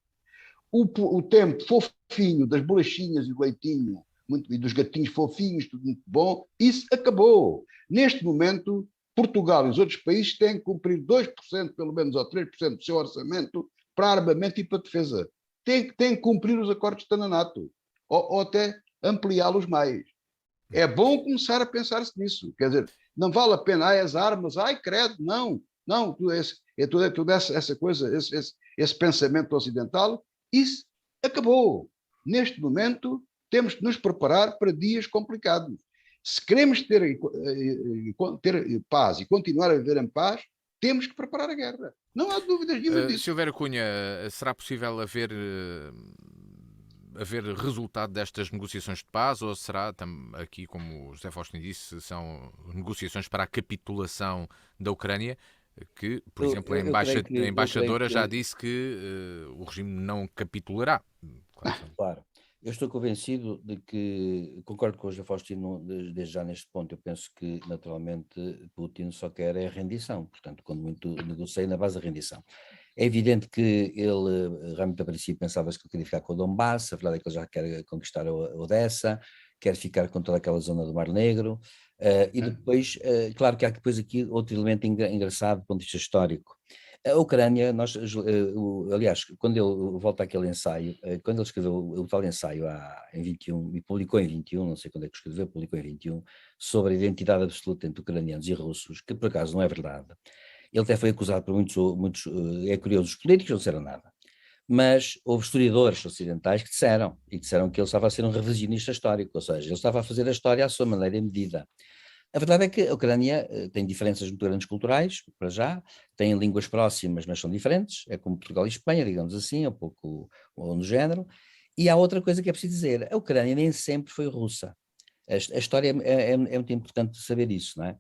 o tempo fofinho das bolachinhas e do leitinho e dos gatinhos fofinhos, tudo muito bom, isso acabou. Neste momento, Portugal e os outros países têm que cumprir 2%, pelo menos, ou 3% do seu orçamento para armamento e para defesa. Têm que cumprir os acordos de Tananato, ou até ampliá-los mais. É bom começar a pensar-se nisso. Quer dizer, não vale a pena, as armas, credo, não, toda essa coisa, esse pensamento ocidental, isso acabou. Neste momento, temos de nos preparar para dias complicados. Se queremos ter paz e continuar a viver em paz, temos que preparar a guerra. Não há dúvidas nenhuma disso. Silvério Cunha, será possível haver resultado destas negociações de paz, ou será, aqui como o José Faustino disse, são negociações para a capitulação da Ucrânia, que, por exemplo, a embaixadora já disse que o regime não capitulará. Claro. Eu estou convencido de que, concordo com o José Faustino desde já neste ponto, eu penso que naturalmente Putin só quer a rendição, portanto, quando muito negocia na base da rendição. É evidente que ele realmente a princípio pensava-se que queria ficar com o Donbass, a verdade é que ele já quer conquistar a Odessa, quer ficar com toda aquela zona do Mar Negro, e depois, claro que há depois aqui outro elemento engraçado do ponto de vista histórico. A Ucrânia, aliás, quando ele volta àquele ensaio, quando ele escreveu o tal ensaio em 21, e publicou em 21, não sei quando é que escreveu, publicou em 21, sobre a identidade absoluta entre ucranianos e russos, que por acaso não é verdade. Ele até foi acusado por muitos é curioso, os políticos não disseram nada, mas houve historiadores ocidentais que disseram que ele estava a ser um revisionista histórico, ou seja, ele estava a fazer a história à sua maneira e medida. A verdade é que a Ucrânia tem diferenças muito grandes culturais, para já, tem línguas próximas, mas são diferentes, é como Portugal e Espanha, digamos assim, um pouco ou no género, e há outra coisa que é preciso dizer, a Ucrânia nem sempre foi russa. A história é muito importante saber isso, não é?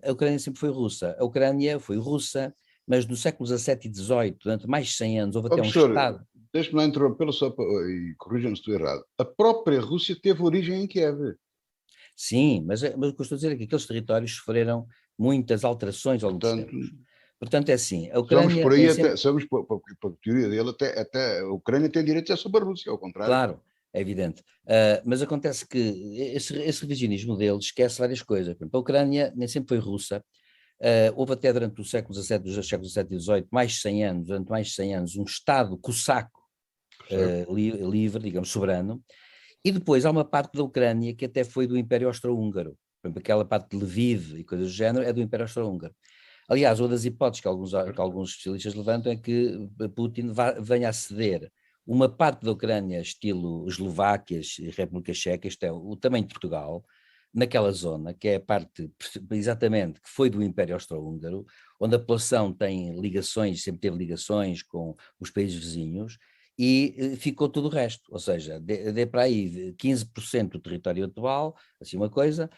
A Ucrânia sempre foi russa, a Ucrânia foi russa, mas no século XVII e XVIII, durante mais de 100 anos, houve até um Professor, Estado. deixe-me lá interrompê-lo e corrija-me se estou errado. A própria Rússia teve origem em Kiev. Sim, mas o que eu estou a dizer é que aqueles territórios sofreram muitas alterações ao longo dos Portanto, tempos. Portanto, é assim, a vamos Ucrânia por aí, nem sempre. para a teoria dele, até a Ucrânia tem direito a ser sobre a Rússia, ao contrário. Claro, é evidente. Mas acontece que esse revisionismo dele esquece várias coisas. Por exemplo, a Ucrânia nem sempre foi russa. Houve até durante o século XVII, dos séculos XVII e XVIII, mais de 100 anos, durante mais de 100 anos, um Estado cosaco livre, digamos, soberano. E depois há uma parte da Ucrânia que até foi do Império Austro-Húngaro. Por exemplo, aquela parte de Lviv e coisas do género é do Império Austro-Húngaro. Aliás, uma das hipóteses que alguns especialistas levantam é que Putin venha a ceder uma parte da Ucrânia, estilo Eslováquias e República Checa, isto é, o tamanho de Portugal, naquela zona, que é a parte, exatamente, que foi do Império Austro-Húngaro, onde a população tem ligações, sempre teve ligações com os países vizinhos, e ficou tudo o resto, ou seja, de para aí 15% do território atual, assim uma coisa,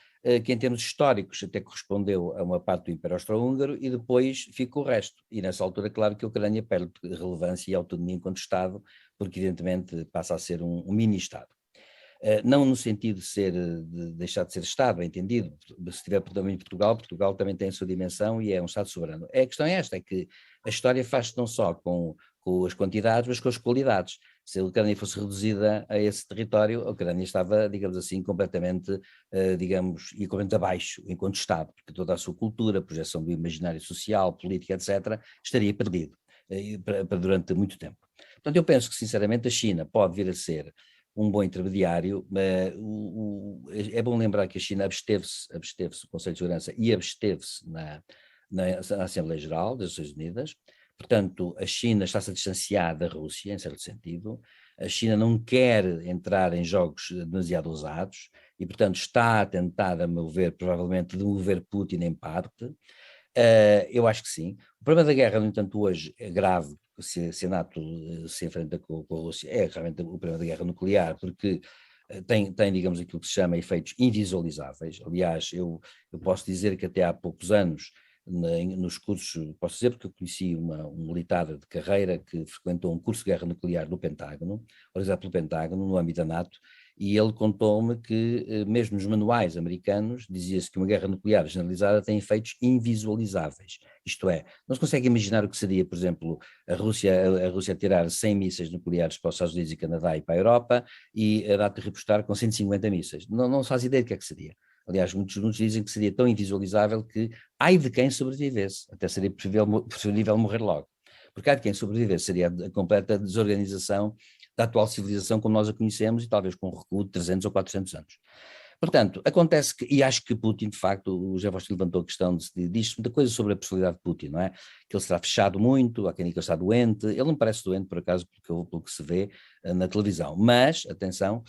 que em termos históricos até correspondeu a uma parte do Império Austro-Húngaro e depois fica o resto. E nessa altura, claro que a Ucrânia perde relevância e autonomia enquanto Estado, porque evidentemente passa a ser um mini-Estado. Não no sentido de deixar de ser Estado, é entendido, se tiver também Portugal, Portugal também tem a sua dimensão e é um Estado soberano. A questão é esta, é que a história faz-se não só com as quantidades, mas com as qualidades. Se a Ucrânia fosse reduzida a esse território, a Ucrânia estava, digamos assim, completamente, digamos, e corrente abaixo enquanto Estado, porque toda a sua cultura, projeção do imaginário social, política, etc., estaria perdido durante muito tempo. Portanto, eu penso que, sinceramente, a China pode vir a ser um bom intermediário. É bom lembrar que a China absteve-se do Conselho de Segurança e absteve-se na Assembleia Geral das Nações Unidas. Portanto, a China está-se a distanciar da Rússia, em certo sentido. A China não quer entrar em jogos demasiado ousados e, portanto, está a tentar, a meu ver, provavelmente demover Putin em parte. Eu acho que sim. O problema da guerra, no entanto, hoje é grave, se a NATO se enfrenta com a Rússia, é realmente o problema da guerra nuclear, porque tem, digamos, aquilo que se chama efeitos invisualizáveis. Aliás, eu posso dizer que até há poucos anos, nos cursos, posso dizer porque eu conheci um militar de carreira que frequentou um curso de guerra nuclear no Pentágono, organizado pelo Pentágono, no âmbito da NATO, e ele contou-me que, mesmo nos manuais americanos, dizia-se que uma guerra nuclear generalizada tem efeitos invisualizáveis. Isto é, não se consegue imaginar o que seria, por exemplo, a Rússia tirar 100 mísseis nucleares para os Estados Unidos e Canadá e para a Europa e a NATO repostar com 150 mísseis. Não se faz ideia do que é que seria. Aliás, muitos dizem que seria tão invisualizável que ai de quem sobrevivesse, até seria preferível morrer logo. Porque ai de quem sobrevivesse seria a completa desorganização da atual civilização como nós a conhecemos e talvez com um recuo de 300 ou 400 anos. Portanto, acontece que, e acho que Putin, de facto, o José Faustino levantou a questão, diz muita coisa sobre a personalidade de Putin, não é? Que ele está fechado muito, há quem diga que ele está doente, ele não parece doente, por acaso, pelo que se vê na televisão, mas, atenção,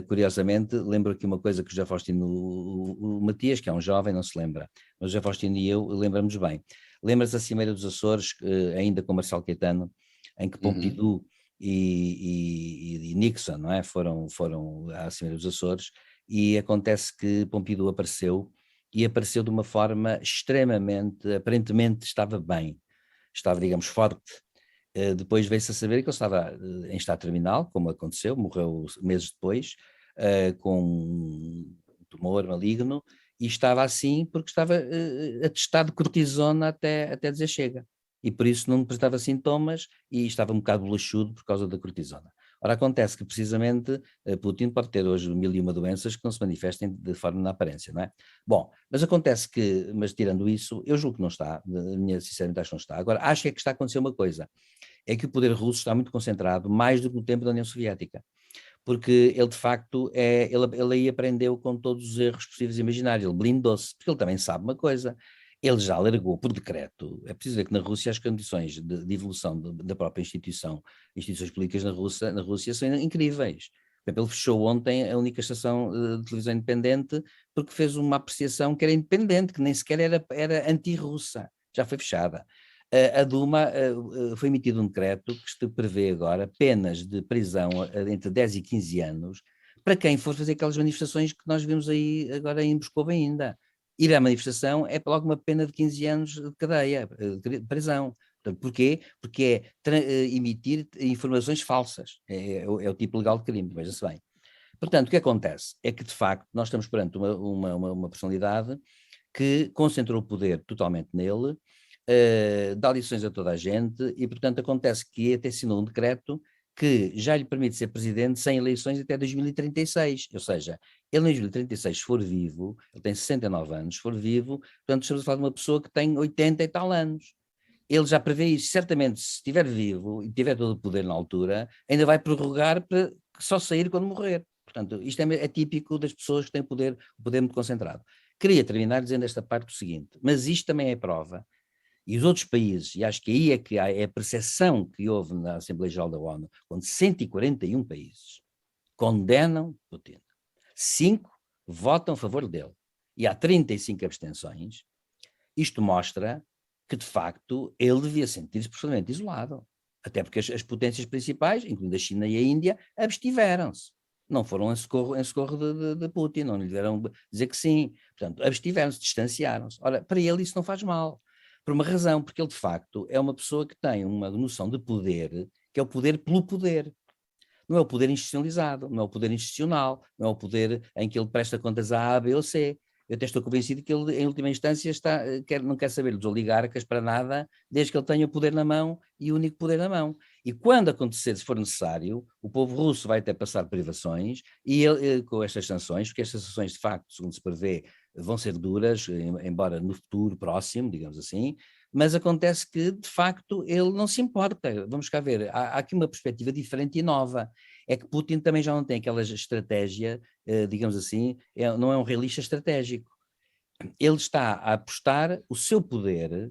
curiosamente, lembro aqui uma coisa que o José Faustino, o Matias, que é um jovem, não se lembra, mas o José Faustino e eu lembramos bem. Lembra-se da Cimeira dos Açores, ainda com Marcelo Caetano, em que Pompidou e Nixon, não é? Foram à Cimeira dos Açores, e acontece que Pompidou apareceu de uma forma extremamente, aparentemente estava bem, estava, digamos, forte. Depois veio-se a saber que ele estava em estado terminal, como aconteceu, morreu meses depois, com um tumor maligno, e estava assim porque estava atestado de cortisona até dizer chega. E por isso não apresentava sintomas e estava um bocado bolachudo por causa da cortisona. Ora, acontece que precisamente Putin pode ter hoje 1001 doenças que não se manifestem de forma na aparência, não é? Bom, mas acontece que, mas tirando isso, eu julgo que não está, sinceramente acho que não está. Agora, acho que está a acontecer uma coisa, é que o poder russo está muito concentrado, mais do que no tempo da União Soviética, porque ele de facto, ele aí aprendeu com todos os erros possíveis e imaginários, ele blindou-se, porque ele também sabe uma coisa, ele já alargou por decreto, é preciso ver que na Rússia as condições de evolução da própria instituições políticas na Rússia são incríveis. Por exemplo, ele fechou ontem a única estação de televisão independente porque fez uma apreciação que era independente, que nem sequer era anti-russa, já foi fechada. A Duma foi emitido um decreto que prevê agora penas de prisão entre 10 e 15 anos para quem for fazer aquelas manifestações que nós vimos aí agora em Moscou ainda. Ir à manifestação é logo uma pena de 15 anos de cadeia, de prisão. Portanto, porquê? Porque é emitir informações falsas. É o tipo legal de crime, veja-se bem. Portanto, o que acontece é que, de facto, nós estamos perante uma personalidade que concentrou o poder totalmente nele, dá lições a toda a gente e, portanto, acontece que até assinou um decreto que já lhe permite ser presidente sem eleições até 2036, ou seja, ele em 2036, se for vivo, ele tem 69 anos, se for vivo, portanto estamos a falar de uma pessoa que tem 80 e tal anos. Ele já prevê isso, certamente se estiver vivo e tiver todo o poder na altura, ainda vai prorrogar para só sair quando morrer. Portanto, isto é típico das pessoas que têm o poder muito concentrado. Queria terminar dizendo esta parte o seguinte, mas isto também é prova. E os outros países, e acho que aí é que é a percepção que houve na Assembleia Geral da ONU, onde 141 países condenam Putin, 5 votam a favor dele, e há 35 abstenções, isto mostra que, de facto, ele devia sentir-se profundamente isolado. Até porque as potências principais, incluindo a China e a Índia, abstiveram-se. Não foram em socorro de Putin, não lhe deram dizer que sim. Portanto, abstiveram-se, distanciaram-se. Ora, para ele isso não faz mal. Por uma razão, porque ele de facto é uma pessoa que tem uma noção de poder, que é o poder pelo poder. Não é o poder institucionalizado, não é o poder institucional, não é o poder em que ele presta contas a A, B ou C. Eu até estou convencido que ele, em última instância, não quer saber dos oligarcas para nada, desde que ele tenha o poder na mão e o único poder na mão. E quando acontecer, se for necessário, o povo russo vai até passar privações e ele, com estas sanções, porque estas sanções, de facto, segundo se prevê, vão ser duras, embora no futuro próximo, digamos assim, mas acontece que, de facto, ele não se importa. Vamos cá ver, há aqui uma perspectiva diferente e nova. É que Putin também já não tem aquela estratégia, digamos assim, não é um realista estratégico. Ele está a apostar o seu poder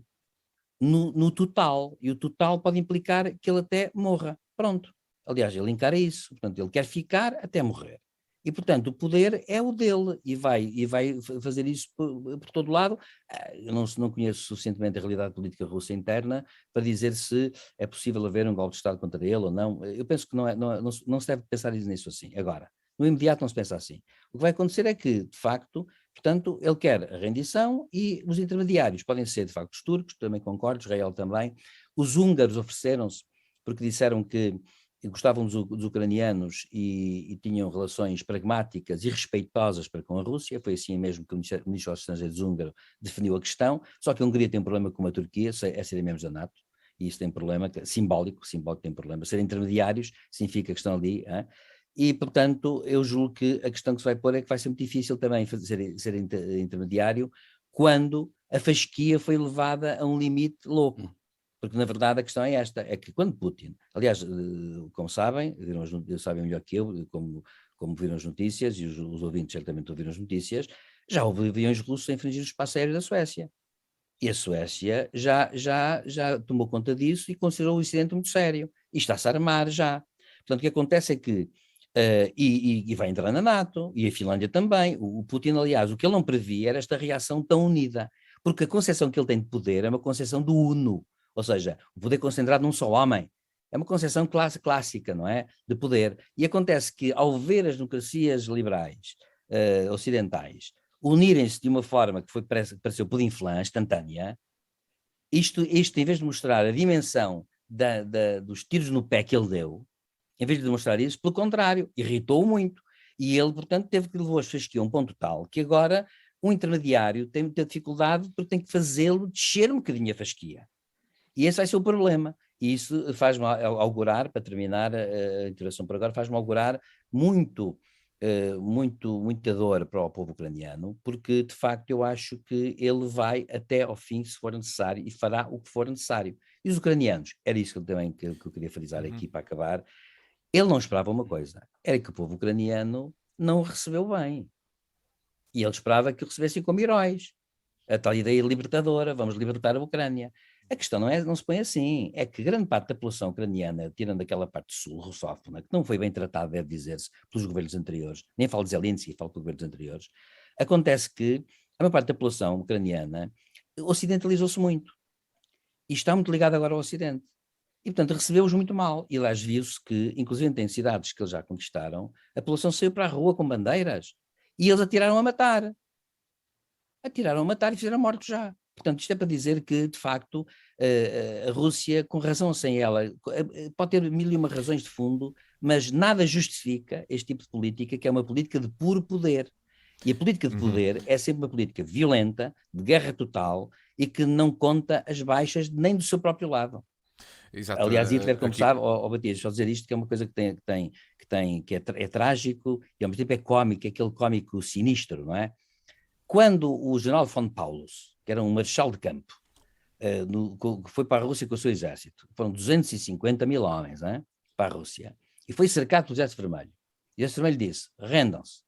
no total, e o total pode implicar que ele até morra. Pronto. Aliás, ele encara isso. Portanto, ele quer ficar até morrer. E, portanto, o poder é o dele e vai fazer isso por todo lado. Eu não conheço suficientemente a realidade política russa interna para dizer se é possível haver um golpe de Estado contra ele ou não. Eu penso que não se deve pensar nisso assim. Agora, no imediato não se pensa assim. O que vai acontecer é que, de facto, portanto, ele quer a rendição e os intermediários podem ser, de facto, os turcos, também concordo, Israel também. Os húngaros ofereceram-se porque disseram que gostavam dos ucranianos e tinham relações pragmáticas e respeitosas para com a Rússia, foi assim mesmo que o Ministro dos Estrangeiros húngaro definiu a questão, só que a Hungria tem um problema com a Turquia, é serem membros da NATO, e isso tem problema, simbólico tem problema, ser intermediários significa que estão ali, e portanto eu julgo que a questão que se vai pôr é que vai ser muito difícil também ser intermediário quando a fasquia foi levada a um limite louco. Porque, na verdade, a questão é esta, é que quando Putin, aliás, como sabem, sabem melhor que eu, como viram as notícias, e os ouvintes certamente ouviram as notícias, já houve aviões russos a infringir o espaço aéreo da Suécia. E a Suécia já tomou conta disso e considerou o incidente muito sério. E está-se a armar já. Portanto, o que acontece é que, e vai entrar na NATO, e a Finlândia também, o Putin, aliás, o que ele não previa era esta reação tão unida, porque a concepção que ele tem de poder é uma concepção do uno, ou seja, o poder concentrado num só homem. É uma concepção clássica, não é? De poder. E acontece que, ao ver as democracias liberais ocidentais unirem-se de uma forma que pareceu pudim flan, instantânea, isto em vez de mostrar a dimensão dos tiros no pé que ele deu, em vez de demonstrar isso, pelo contrário, irritou-o muito. E ele, portanto, teve que levar as fasquias a um ponto tal que agora um intermediário tem muita dificuldade porque tem que fazê-lo descer um bocadinho a fasquia. E esse vai ser o problema. E isso faz-me augurar, para terminar a interação por agora, faz-me augurar muita dor para o povo ucraniano, porque de facto eu acho que ele vai até ao fim, se for necessário, e fará o que for necessário. E os ucranianos, era isso que eu queria frisar aqui para acabar, ele não esperava uma coisa, era que o povo ucraniano não o recebeu bem. E ele esperava que o recebessem como heróis. A tal ideia libertadora, vamos libertar a Ucrânia. A questão não se põe assim, é que grande parte da população ucraniana, tirando aquela parte sul, russófona, que não foi bem tratada, deve dizer-se, pelos governos anteriores, nem falo de Zelensky, falo pelos governos anteriores, acontece que a maior parte da população ucraniana ocidentalizou-se muito e está muito ligada agora ao Ocidente. E, portanto, recebeu-os muito mal. E lá viu-se que, inclusive em cidades que eles já conquistaram, a população saiu para a rua com bandeiras e eles atiraram a matar. Atiraram a matar e fizeram mortos já. Portanto, isto é para dizer que, de facto, a Rússia, com razão ou sem ela, pode ter mil e uma razões de fundo, mas nada justifica este tipo de política, que é uma política de puro poder. E a política de poder é sempre uma política violenta, de guerra total, e que não conta as baixas nem do seu próprio lado. Exato. Aliás, Hitler, como Aqui... sabe, Matias, só dizer isto, que é uma coisa que é trágico e ao mesmo tempo é cómico, é aquele cómico sinistro, não é? Quando o general von Paulus, que era um marechal de campo, que foi para a Rússia com o seu exército, foram 250 mil homens para a Rússia, e foi cercado pelo Exército Vermelho. O Exército Vermelho disse, rendam-se.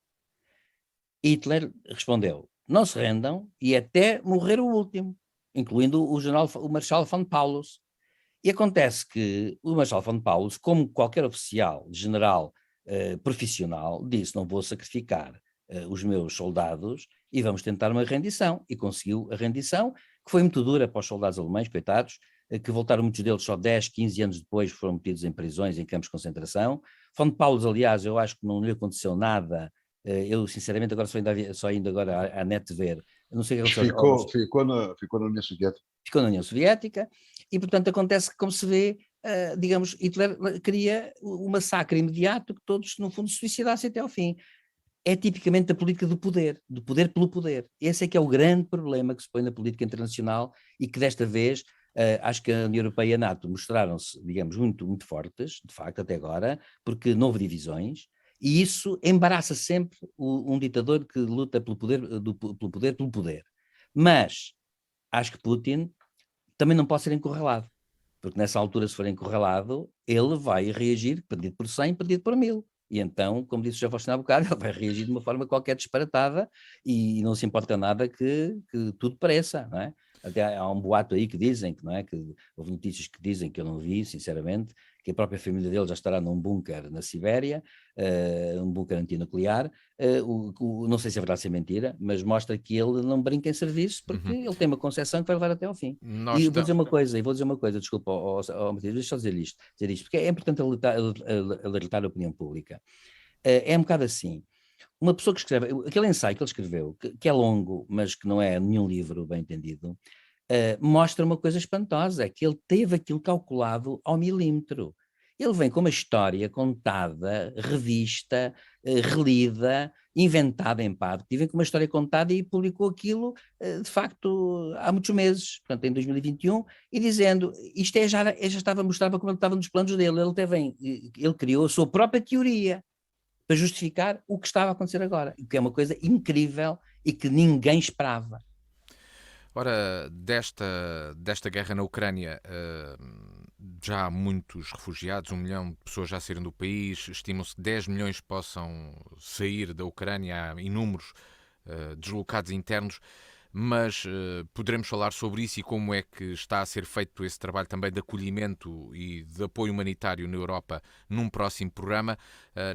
Hitler respondeu, não se rendam e até morrer o último, incluindo o marechal von Paulus. E acontece que o marechal von Paulus, como qualquer oficial, general, profissional, disse, não vou sacrificar os meus soldados e vamos tentar uma rendição. E conseguiu a rendição, que foi muito dura para os soldados alemães, coitados, que voltaram muitos deles só 10, 15 anos depois, foram metidos em prisões, em campos de concentração. Von Paulus, aliás, eu acho que não lhe aconteceu nada, eu sinceramente agora só indo agora à net ver, não sei o que aconteceu. Ficou na União Soviética. Ficou na União Soviética, e portanto acontece que, como se vê, digamos, Hitler queria o massacre imediato, que todos no fundo se suicidassem até ao fim. É tipicamente a política do poder pelo poder. Esse é que é o grande problema que se põe na política internacional e que desta vez acho que a União Europeia e a NATO mostraram-se, digamos, muito, muito fortes, de facto, até agora, porque não houve divisões, e isso embaraça sempre um ditador que luta pelo poder. Mas acho que Putin também não pode ser encurralado, porque nessa altura, se for encurralado, ele vai reagir, perdido por 100, perdido por 1000. E então, como disse o José Faustina há bocado, ele vai reagir de uma forma qualquer disparatada e não se importa nada que tudo pareça, não é? Até há um boato aí que dizem, que, não é? Que houve notícias que dizem, que eu não vi, sinceramente, que a própria família dele já estará num bunker na Sibéria, um bunker antinuclear, não sei se é verdade ou se é mentira, mas mostra que ele não brinca em serviço porque ele tem uma concepção que vai levar até ao fim. E vou dizer uma coisa, desculpa, Matias, deixa eu dizer isto, porque é importante alertar a opinião pública. É um bocado assim, uma pessoa que escreve, aquele ensaio que ele escreveu, que é longo, mas que não é nenhum livro bem entendido, mostra uma coisa espantosa, é que ele teve aquilo calculado ao milímetro. Ele vem com uma história contada, revista, relida, inventada em parte, e vem com uma história contada e publicou aquilo, de facto, há muitos meses, portanto em 2021, e dizendo, isto já estava, mostrava como ele estava nos planos dele, ele criou a sua própria teoria, para justificar o que estava a acontecer agora, o que é uma coisa incrível e que ninguém esperava. Ora, desta guerra na Ucrânia, já há muitos refugiados, 1 milhão de pessoas já saíram do país, estimam-se que 10 milhões possam sair da Ucrânia, há inúmeros deslocados internos, mas poderemos falar sobre isso e como é que está a ser feito esse trabalho também de acolhimento e de apoio humanitário na Europa num próximo programa.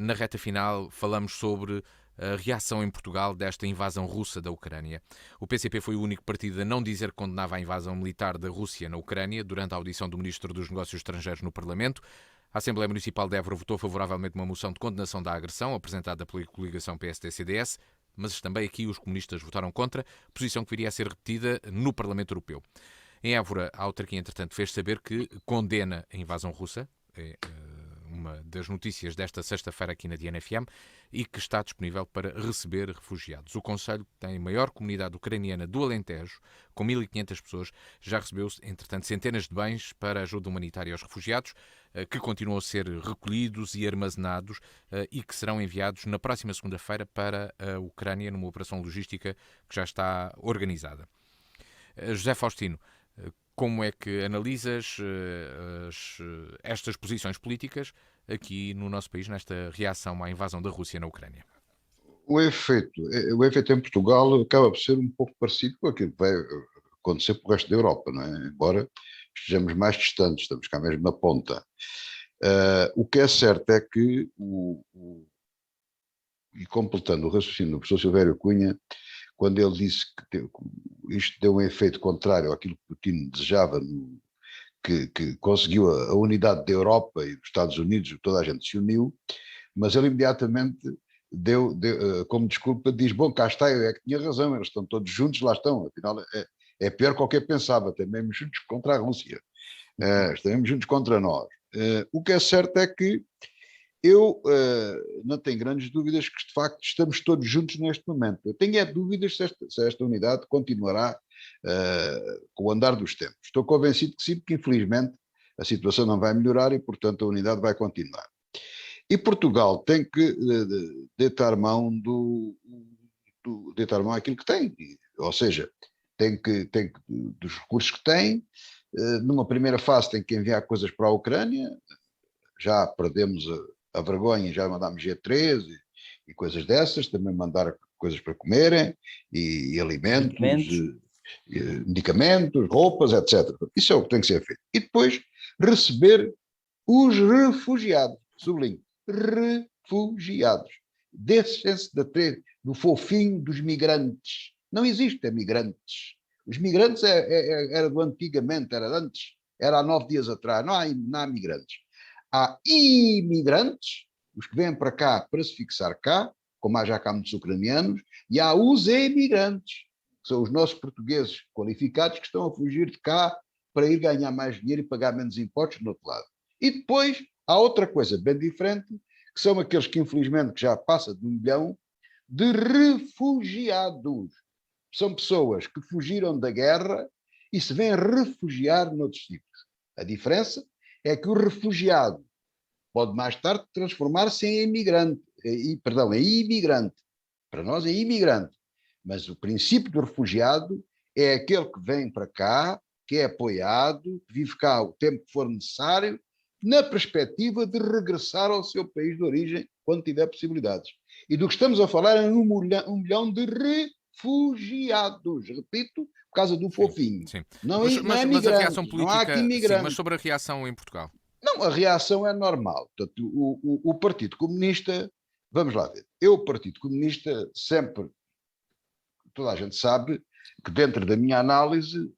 Na reta final falamos sobre a reação em Portugal desta invasão russa da Ucrânia. O PCP foi o único partido a não dizer que condenava a invasão militar da Rússia na Ucrânia durante a audição do Ministro dos Negócios Estrangeiros no Parlamento. A Assembleia Municipal de Évora votou favoravelmente uma moção de condenação da agressão apresentada pela coligação PSD-CDS, mas também aqui os comunistas votaram contra, posição que viria a ser repetida no Parlamento Europeu. Em Évora, a autarquia, entretanto, fez saber que condena a invasão russa, uma das notícias desta sexta-feira aqui na DNFM e que está disponível para receber refugiados. O concelho que tem a maior comunidade ucraniana do Alentejo, com 1.500 pessoas, já recebeu, entretanto, centenas de bens para ajuda humanitária aos refugiados, que continuam a ser recolhidos e armazenados e que serão enviados na próxima segunda-feira para a Ucrânia numa operação logística que já está organizada. José Faustino, como é que analisas estas posições políticas aqui no nosso país, nesta reação à invasão da Rússia na Ucrânia? O efeito em Portugal acaba por ser um pouco parecido com aquilo que vai acontecer para o resto da Europa, não é? Embora estejamos mais distantes, estamos cá mesmo na ponta. O que é certo é que, e completando o raciocínio do professor Silvério Cunha, quando ele disse que isto deu um efeito contrário àquilo que Putin desejava, que conseguiu a unidade da Europa e dos Estados Unidos, toda a gente se uniu, mas ele imediatamente deu como desculpa, diz, bom, cá está, eu é que tinha razão, eles estão todos juntos, lá estão, afinal é pior que qualquer pensava, estaremos juntos contra a Rússia, estaremos juntos contra nós. O que é certo é que eu não tenho grandes dúvidas que, de facto, estamos todos juntos neste momento. Eu tenho dúvidas se esta unidade continuará com o andar dos tempos. Estou convencido que sim, porque, infelizmente, a situação não vai melhorar e, portanto, a unidade vai continuar. E Portugal tem que deitar mão deitar mão àquilo que tem, ou seja, tem que dos recursos que tem. Numa primeira fase tem que enviar coisas para a Ucrânia, já perdemos a vergonha, já mandámos G3 e coisas dessas, também mandar coisas para comerem, e alimentos, medicamentos, roupas, etc. Isso é o que tem que ser feito. E depois receber os refugiados, sublinho, refugiados, desse senso do fofinho dos migrantes. Não existem migrantes. Os migrantes era do antigamente, era antes, era há 9 dias atrás, não há migrantes. Há imigrantes, os que vêm para cá para se fixar cá, como há já cá muitos ucranianos, e há os emigrantes, que são os nossos portugueses qualificados que estão a fugir de cá para ir ganhar mais dinheiro e pagar menos impostos do outro lado. E depois há outra coisa bem diferente, que são aqueles que infelizmente que já passa de 1 milhão de refugiados. São pessoas que fugiram da guerra e se vêm refugiar noutros sítios. A diferença é que o refugiado pode mais tarde transformar-se em imigrante. Para nós é imigrante. Mas o princípio do refugiado é aquele que vem para cá, que é apoiado, que vive cá o tempo que for necessário, na perspectiva de regressar ao seu país de origem quando tiver possibilidades. E do que estamos a falar é 1 milhão de refugiados, repito, por causa do fofinho. Sim. Não é mas a reação política, não há aqui migrantes. Sim, mas sobre a reação em Portugal? Não, a reação é normal. Portanto, o Partido Comunista, vamos lá ver, o Partido Comunista sempre, toda a gente sabe que dentro da minha análise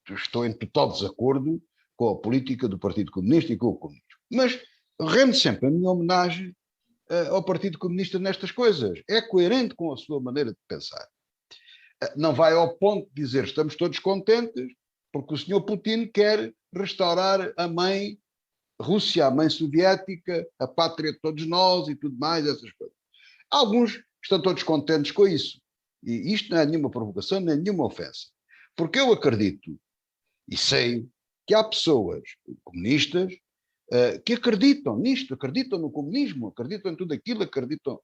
estou em total desacordo com a política do Partido Comunista e com o comunismo. Mas rendo sempre a minha homenagem ao Partido Comunista nestas coisas. É coerente com a sua maneira de pensar. Não vai ao ponto de dizer estamos todos contentes porque o senhor Putin quer restaurar a mãe Rússia, a mãe soviética, a pátria de todos nós e tudo mais, essas coisas. Alguns estão todos contentes com isso. E isto não é nenhuma provocação, nem nenhuma ofensa. Porque eu acredito e sei que há pessoas comunistas que acreditam nisto, acreditam no comunismo, acreditam em tudo aquilo, acreditam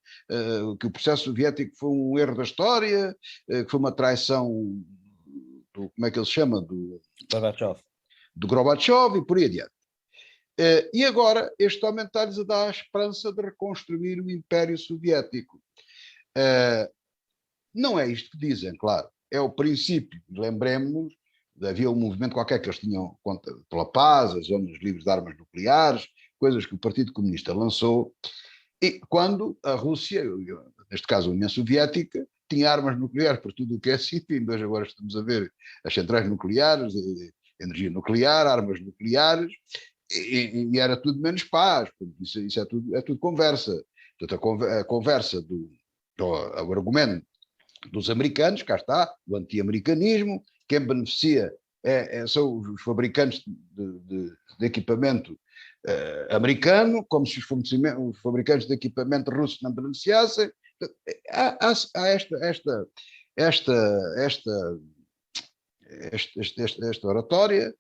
que o processo soviético foi um erro da história, que foi uma traição como é que ele se chama? Do Gorbachev e por aí adiante. E agora este homem está-lhes a dar a esperança de reconstruir o Império Soviético. Não é isto que dizem, claro, é o princípio. Lembremos-nos, havia um movimento qualquer que eles tinham pela paz, as zonas livres de armas nucleares, coisas que o Partido Comunista lançou, e quando a Rússia, neste caso a União Soviética, tinha armas nucleares por tudo o que é sítio, e hoje agora estamos a ver as centrais nucleares, energia nuclear, armas nucleares, e era tudo menos paz, isso é tudo conversa. Portanto, a conversa o argumento dos americanos, cá está, o anti-americanismo, quem beneficia são os fabricantes de equipamento americano, como se os fabricantes de equipamento russos não beneficiassem. Há esta oratória,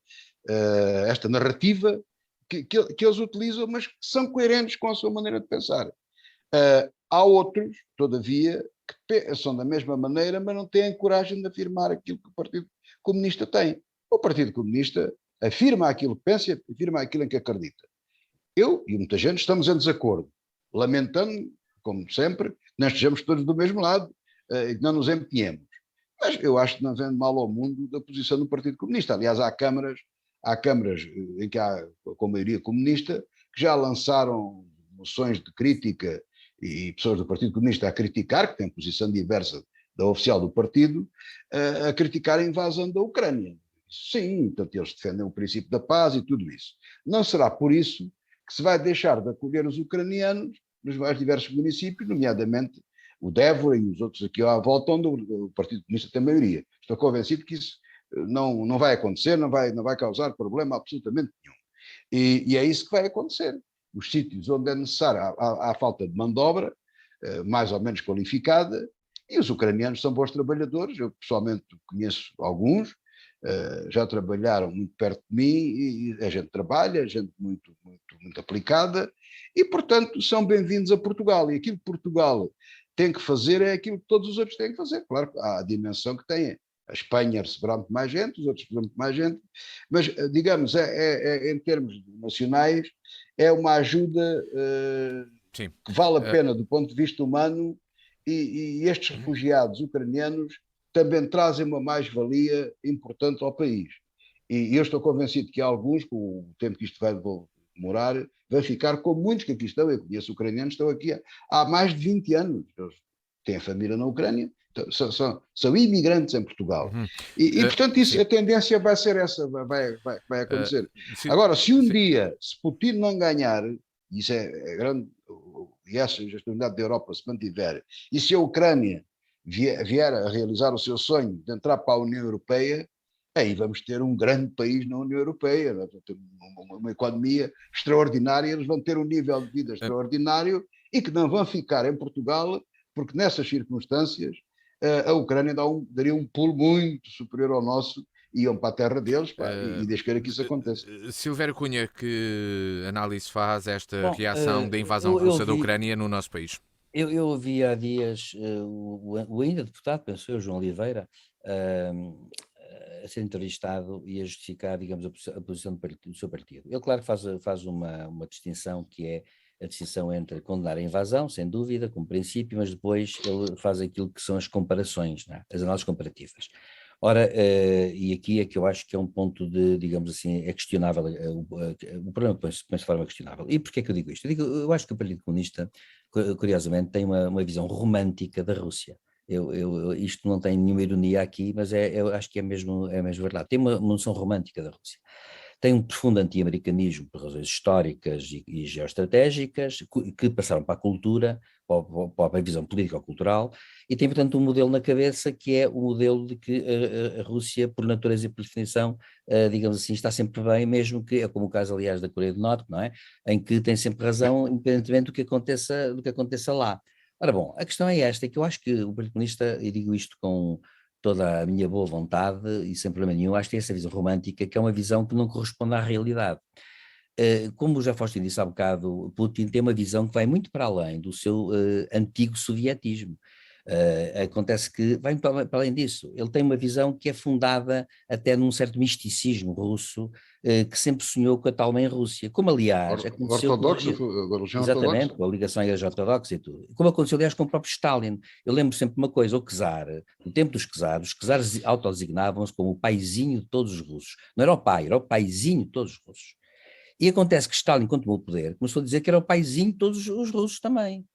esta narrativa que eles utilizam, mas que são coerentes com a sua maneira de pensar. Há outros, todavia, que são da mesma maneira, mas não têm coragem de afirmar aquilo que o Partido Comunista tem. O Partido Comunista afirma aquilo que pensa, afirma aquilo em que acredita. Eu e muita gente estamos em desacordo, lamentando, como sempre, que não estejamos todos do mesmo lado e que não nos empenhemos. Mas eu acho que não vem mal ao mundo da posição do Partido Comunista. Aliás, há câmaras em que há com maioria comunista que já lançaram moções de crítica e pessoas do Partido Comunista a criticar, que têm posição diversa da oficial do partido, a criticar a invasão da Ucrânia. Sim, portanto, eles defendem o princípio da paz e tudo isso. Não será por isso que se vai deixar de acolher os ucranianos nos mais diversos municípios, nomeadamente o Débora e os outros aqui à volta, onde o Partido Comunista tem maioria. Estou convencido que isso não vai acontecer, não vai causar problema absolutamente nenhum. E é isso que vai acontecer. Os sítios onde é necessário, há falta de mão de obra, mais ou menos qualificada, e os ucranianos são bons trabalhadores, eu pessoalmente conheço alguns, já trabalharam muito perto de mim, e a gente trabalha, gente muito aplicada, e portanto são bem-vindos a Portugal, e aquilo que Portugal tem que fazer é aquilo que todos os outros têm que fazer. Claro que há a dimensão que têm. A Espanha receberá muito mais gente, os outros receberão muito mais gente, mas, digamos, em termos nacionais, é uma ajuda que vale a pena do ponto de vista humano, e estes refugiados ucranianos também trazem uma mais-valia importante ao país. E eu estou convencido que alguns, com o tempo que isto vai demorar, vai ficar como muitos que aqui estão. Eu conheço ucranianos que estão aqui há mais de 20 anos. Eles têm a família na Ucrânia, são imigrantes em Portugal. Portanto, isso, a tendência vai ser essa, vai acontecer. Agora, se um dia, se Putin não ganhar, isso é grande, e essa unidade da Europa se mantiver, e se a Ucrânia vier a realizar o seu sonho de entrar para a União Europeia, aí vamos ter um grande país na União Europeia, uma economia extraordinária, eles vão ter um nível de vida extraordinário e que não vão ficar em Portugal, porque nessas circunstâncias a Ucrânia daria um pulo muito superior ao nosso, iam para a terra deles, e Deus queira que isso aconteça. Silvério Cunha, que análise faz esta reação da invasão russa da Ucrânia no nosso país? Eu ouvi há dias o ainda deputado, penso eu, João Oliveira, a ser entrevistado e a justificar, digamos, a posição do seu partido. Ele, claro, faz uma distinção, que é a distinção entre condenar a invasão, sem dúvida, como princípio, mas depois ele faz aquilo que são as comparações, não é? As análises comparativas. Ora, e aqui é que eu acho que é um ponto de, digamos assim, é questionável, o problema põe-se de forma questionável. E porquê é que eu digo isto? Eu acho que o Partido Comunista, curiosamente, tem uma visão romântica da Rússia. Isto não tem nenhuma ironia aqui, mas eu acho que é mesmo verdade. Tem uma noção romântica da Rússia. Tem um profundo anti-americanismo por razões históricas e geoestratégicas, que passaram para a cultura, para a visão político-cultural, e tem, portanto, um modelo na cabeça que é o modelo de que a Rússia, por natureza e por definição, digamos assim, está sempre bem, mesmo que, é como o caso, aliás, da Coreia do Norte, não é? Em que tem sempre razão, independentemente do que aconteça lá. Ora bom, a questão é esta, é que eu acho que o Partido Comunista, e digo isto com toda a minha boa vontade e sem problema nenhum, acho que tem essa visão romântica, que é uma visão que não corresponde à realidade. Como já Faustino disse há bocado, Putin tem uma visão que vai muito para além do seu antigo sovietismo. Acontece que vai para além disso. Ele tem uma visão que é fundada até num certo misticismo russo, que sempre sonhou com a tal mãe Rússia, como aliás aconteceu Ortodoxa, a religião exatamente, ortodoxa. com a ligação à Igreja Ortodoxa e tudo, como aconteceu aliás com o próprio Stalin. Eu lembro sempre uma coisa, o czar, no tempo dos czares, os czares autodesignavam-se como o paizinho de todos os russos. Não era o pai, era o paizinho de todos os russos. E acontece que Stalin, quando tomou o poder, começou a dizer que era o paizinho de todos os russos também.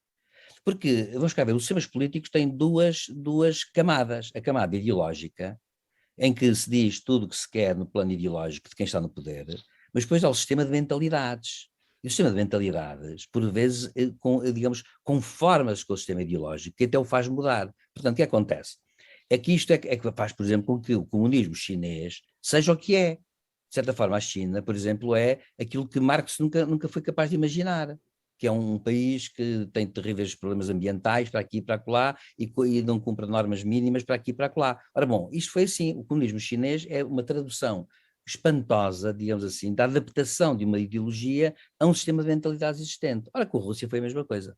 Porque, vamos cá ver, os sistemas políticos têm duas camadas. A camada ideológica, em que se diz tudo o que se quer no plano ideológico de quem está no poder, mas depois há o sistema de mentalidades. E o sistema de mentalidades, por vezes, digamos, conforma-se com o sistema ideológico, que até o faz mudar. Portanto, o que acontece? é que isto é que faz, por exemplo, com que o comunismo chinês seja o que é. De certa forma, a China, por exemplo, é aquilo que Marx nunca foi capaz de imaginar, que é um país que tem terríveis problemas ambientais para aqui e para acolá e não cumpre normas mínimas para aqui e para acolá. Ora bom, isto foi assim, o comunismo chinês é uma tradução espantosa, digamos assim, da adaptação de uma ideologia a um sistema de mentalidade existente. Ora, com a Rússia foi a mesma coisa.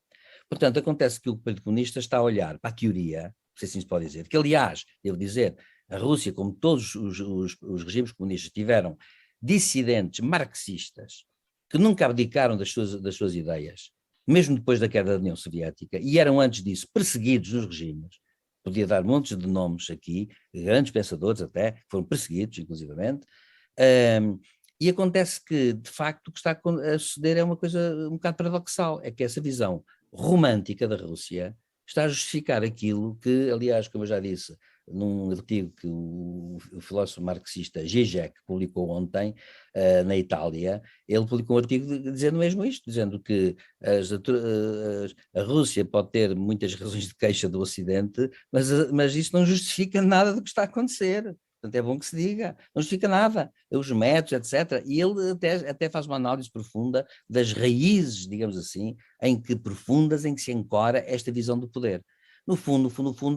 Portanto, acontece que o Partido Comunista está a olhar para a teoria, não sei se assim se pode dizer, que aliás, devo dizer, a Rússia, como todos os regimes comunistas, tiveram dissidentes marxistas que nunca abdicaram das suas ideias, mesmo depois da queda da União Soviética, e eram antes disso perseguidos nos regimes. Podia dar montes de nomes aqui, grandes pensadores até, que foram perseguidos, inclusivamente. E acontece que, de facto, o que está a suceder é uma coisa um bocado paradoxal, é que essa visão romântica da Rússia está a justificar aquilo que, aliás, como eu já disse, num artigo que o filósofo marxista Zizek publicou ontem, na Itália, ele publicou um artigo dizendo mesmo isto, dizendo que a Rússia pode ter muitas razões de queixa do Ocidente, mas isso não justifica nada do que está a acontecer. Portanto, é bom que se diga, não justifica nada, os métodos, etc. E ele até faz uma análise profunda das raízes, digamos assim, profundas em que se ancora esta visão do poder. No fundo,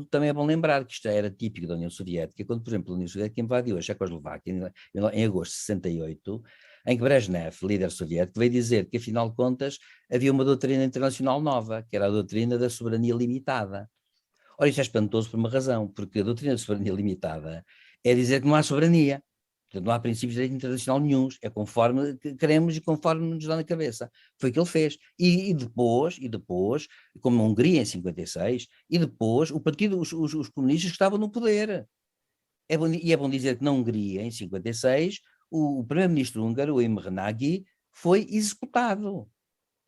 também é bom lembrar que isto era típico da União Soviética, quando, por exemplo, a União Soviética invadiu a Checoslováquia em agosto de 68, em que Brezhnev, líder soviético, veio dizer que, afinal de contas, havia uma doutrina internacional nova, que era a doutrina da soberania limitada. Ora, isso é espantoso por uma razão, porque a doutrina da soberania limitada é dizer que não há soberania. Portanto, não há princípios de direito internacional nenhuns, é conforme queremos e conforme nos dá na cabeça. Foi o que ele fez. E depois, como a Hungria em 56, e depois o partido, os comunistas que estavam no poder. É bom dizer que na Hungria, em 56, o primeiro-ministro húngaro, o Imre Nagy, foi executado.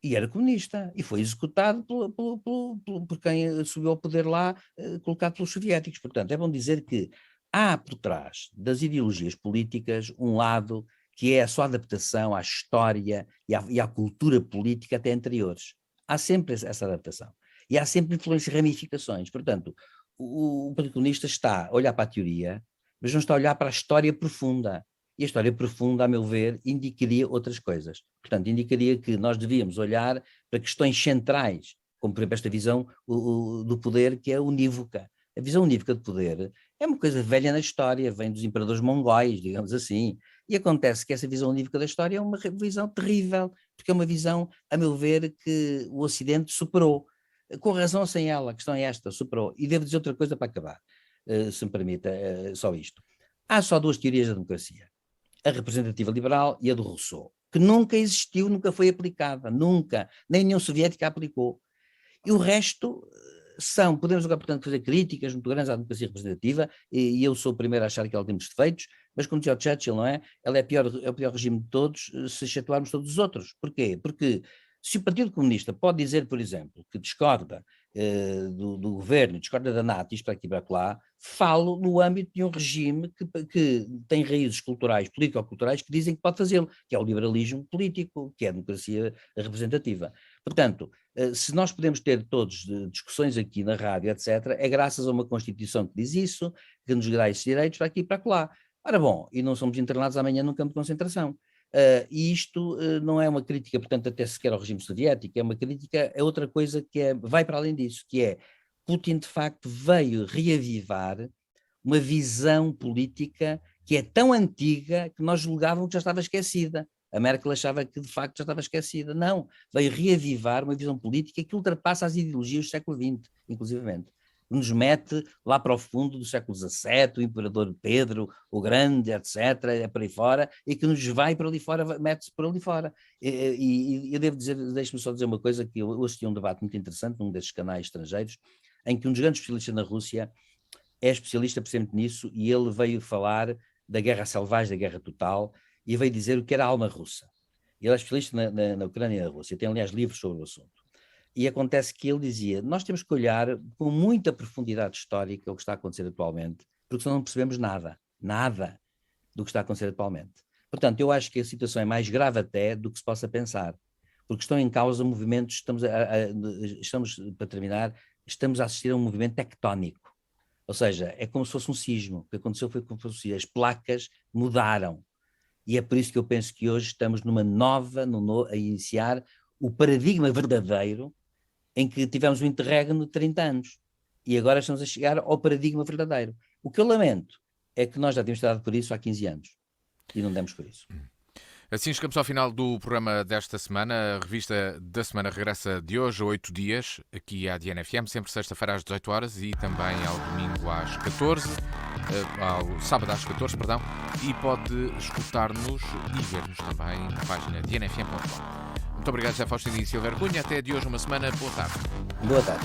E era comunista, e foi executado por quem subiu ao poder lá, colocado pelos soviéticos. Portanto, é bom dizer que há por trás das ideologias políticas um lado que é a sua adaptação à história e à cultura política até anteriores. Há sempre essa adaptação. E há sempre influências e ramificações. Portanto, o Partido Comunista está a olhar para a teoria, mas não está a olhar para a história profunda. E a história profunda, a meu ver, indicaria outras coisas. Portanto, indicaria que nós devíamos olhar para questões centrais, como por exemplo esta visão do poder que é unívoca. A visão unívoca de poder é uma coisa velha na história, vem dos imperadores mongóis, digamos assim. E acontece que essa visão unívoca da história é uma visão terrível, porque é uma visão, a meu ver, que o Ocidente superou. Com razão ou sem ela, a questão é esta, superou. E devo dizer outra coisa para acabar, se me permita, só isto. Há só duas teorias da democracia: a representativa liberal e a do Rousseau, que nunca existiu, nunca foi aplicada, nunca, nem a União Soviética aplicou. E o resto podemos agora, portanto, fazer críticas muito grandes à democracia representativa, e eu sou o primeiro a achar que ela tem muitos defeitos, mas como dizia o Churchill, não é? Ela é o pior regime de todos, se excetuarmos todos os outros. Porquê? Porque se o Partido Comunista pode dizer, por exemplo, que discorda do governo, discorda da NATO, isto para aqui e para lá, falo no âmbito de um regime que tem raízes culturais, político-culturais, que dizem que pode fazê-lo, que é o liberalismo político, que é a democracia representativa. Portanto, se nós podemos ter todos discussões aqui na rádio, etc., é graças a uma Constituição que diz isso, que nos dá esses direitos para aqui e para lá. Ora bom, e não somos internados amanhã num campo de concentração. E isto não é uma crítica, portanto, até sequer ao regime soviético, é uma crítica a outra coisa que vai para além disso, que é Putin, de facto, veio reavivar uma visão política que é tão antiga que nós julgávamos que já estava esquecida. A Merkel achava que, de facto, já estava esquecida. Não, veio reavivar uma visão política que ultrapassa as ideologias do século XX, inclusivamente. Nos mete lá para o fundo do século XVII, o imperador Pedro, o Grande, etc., é por aí fora, e que nos vai para ali fora, mete-se por ali fora. E eu devo dizer, deixe-me só dizer uma coisa, que eu assisti a um debate muito interessante num desses canais estrangeiros, em que um dos grandes especialistas na Rússia é especialista precisamente nisso, e ele veio falar da guerra selvagem, da guerra total, e veio dizer o que era a alma russa. Ele é especialista na Ucrânia e na Rússia, tem aliás livros sobre o assunto. E acontece que ele dizia, nós temos que olhar com muita profundidade histórica o que está a acontecer atualmente, porque senão não percebemos nada do que está a acontecer atualmente. Portanto, eu acho que a situação é mais grave até do que se possa pensar, porque estão em causa movimentos, estamos, para terminar, estamos a assistir a um movimento tectónico. Ou seja, é como se fosse um sismo. O que aconteceu foi como se fosse um sismo. As placas mudaram. E é por isso que eu penso que hoje estamos a iniciar o paradigma verdadeiro em que tivemos um interregno de 30 anos. E agora estamos a chegar ao paradigma verdadeiro. O que eu lamento é que nós já tínhamos estado por isso há 15 anos. E não demos por isso. Assim chegamos ao final do programa desta semana. A revista da semana regressa de hoje a 8 dias, aqui à DNFM, sempre sexta-feira às 18 horas e também ao domingo às 14, ao sábado às 14, perdão, e pode escutar-nos e ver-nos também na página dnfm.com. Muito obrigado, José Faustino e Silvério Cunha. Até de hoje, uma semana. Boa tarde. Boa tarde.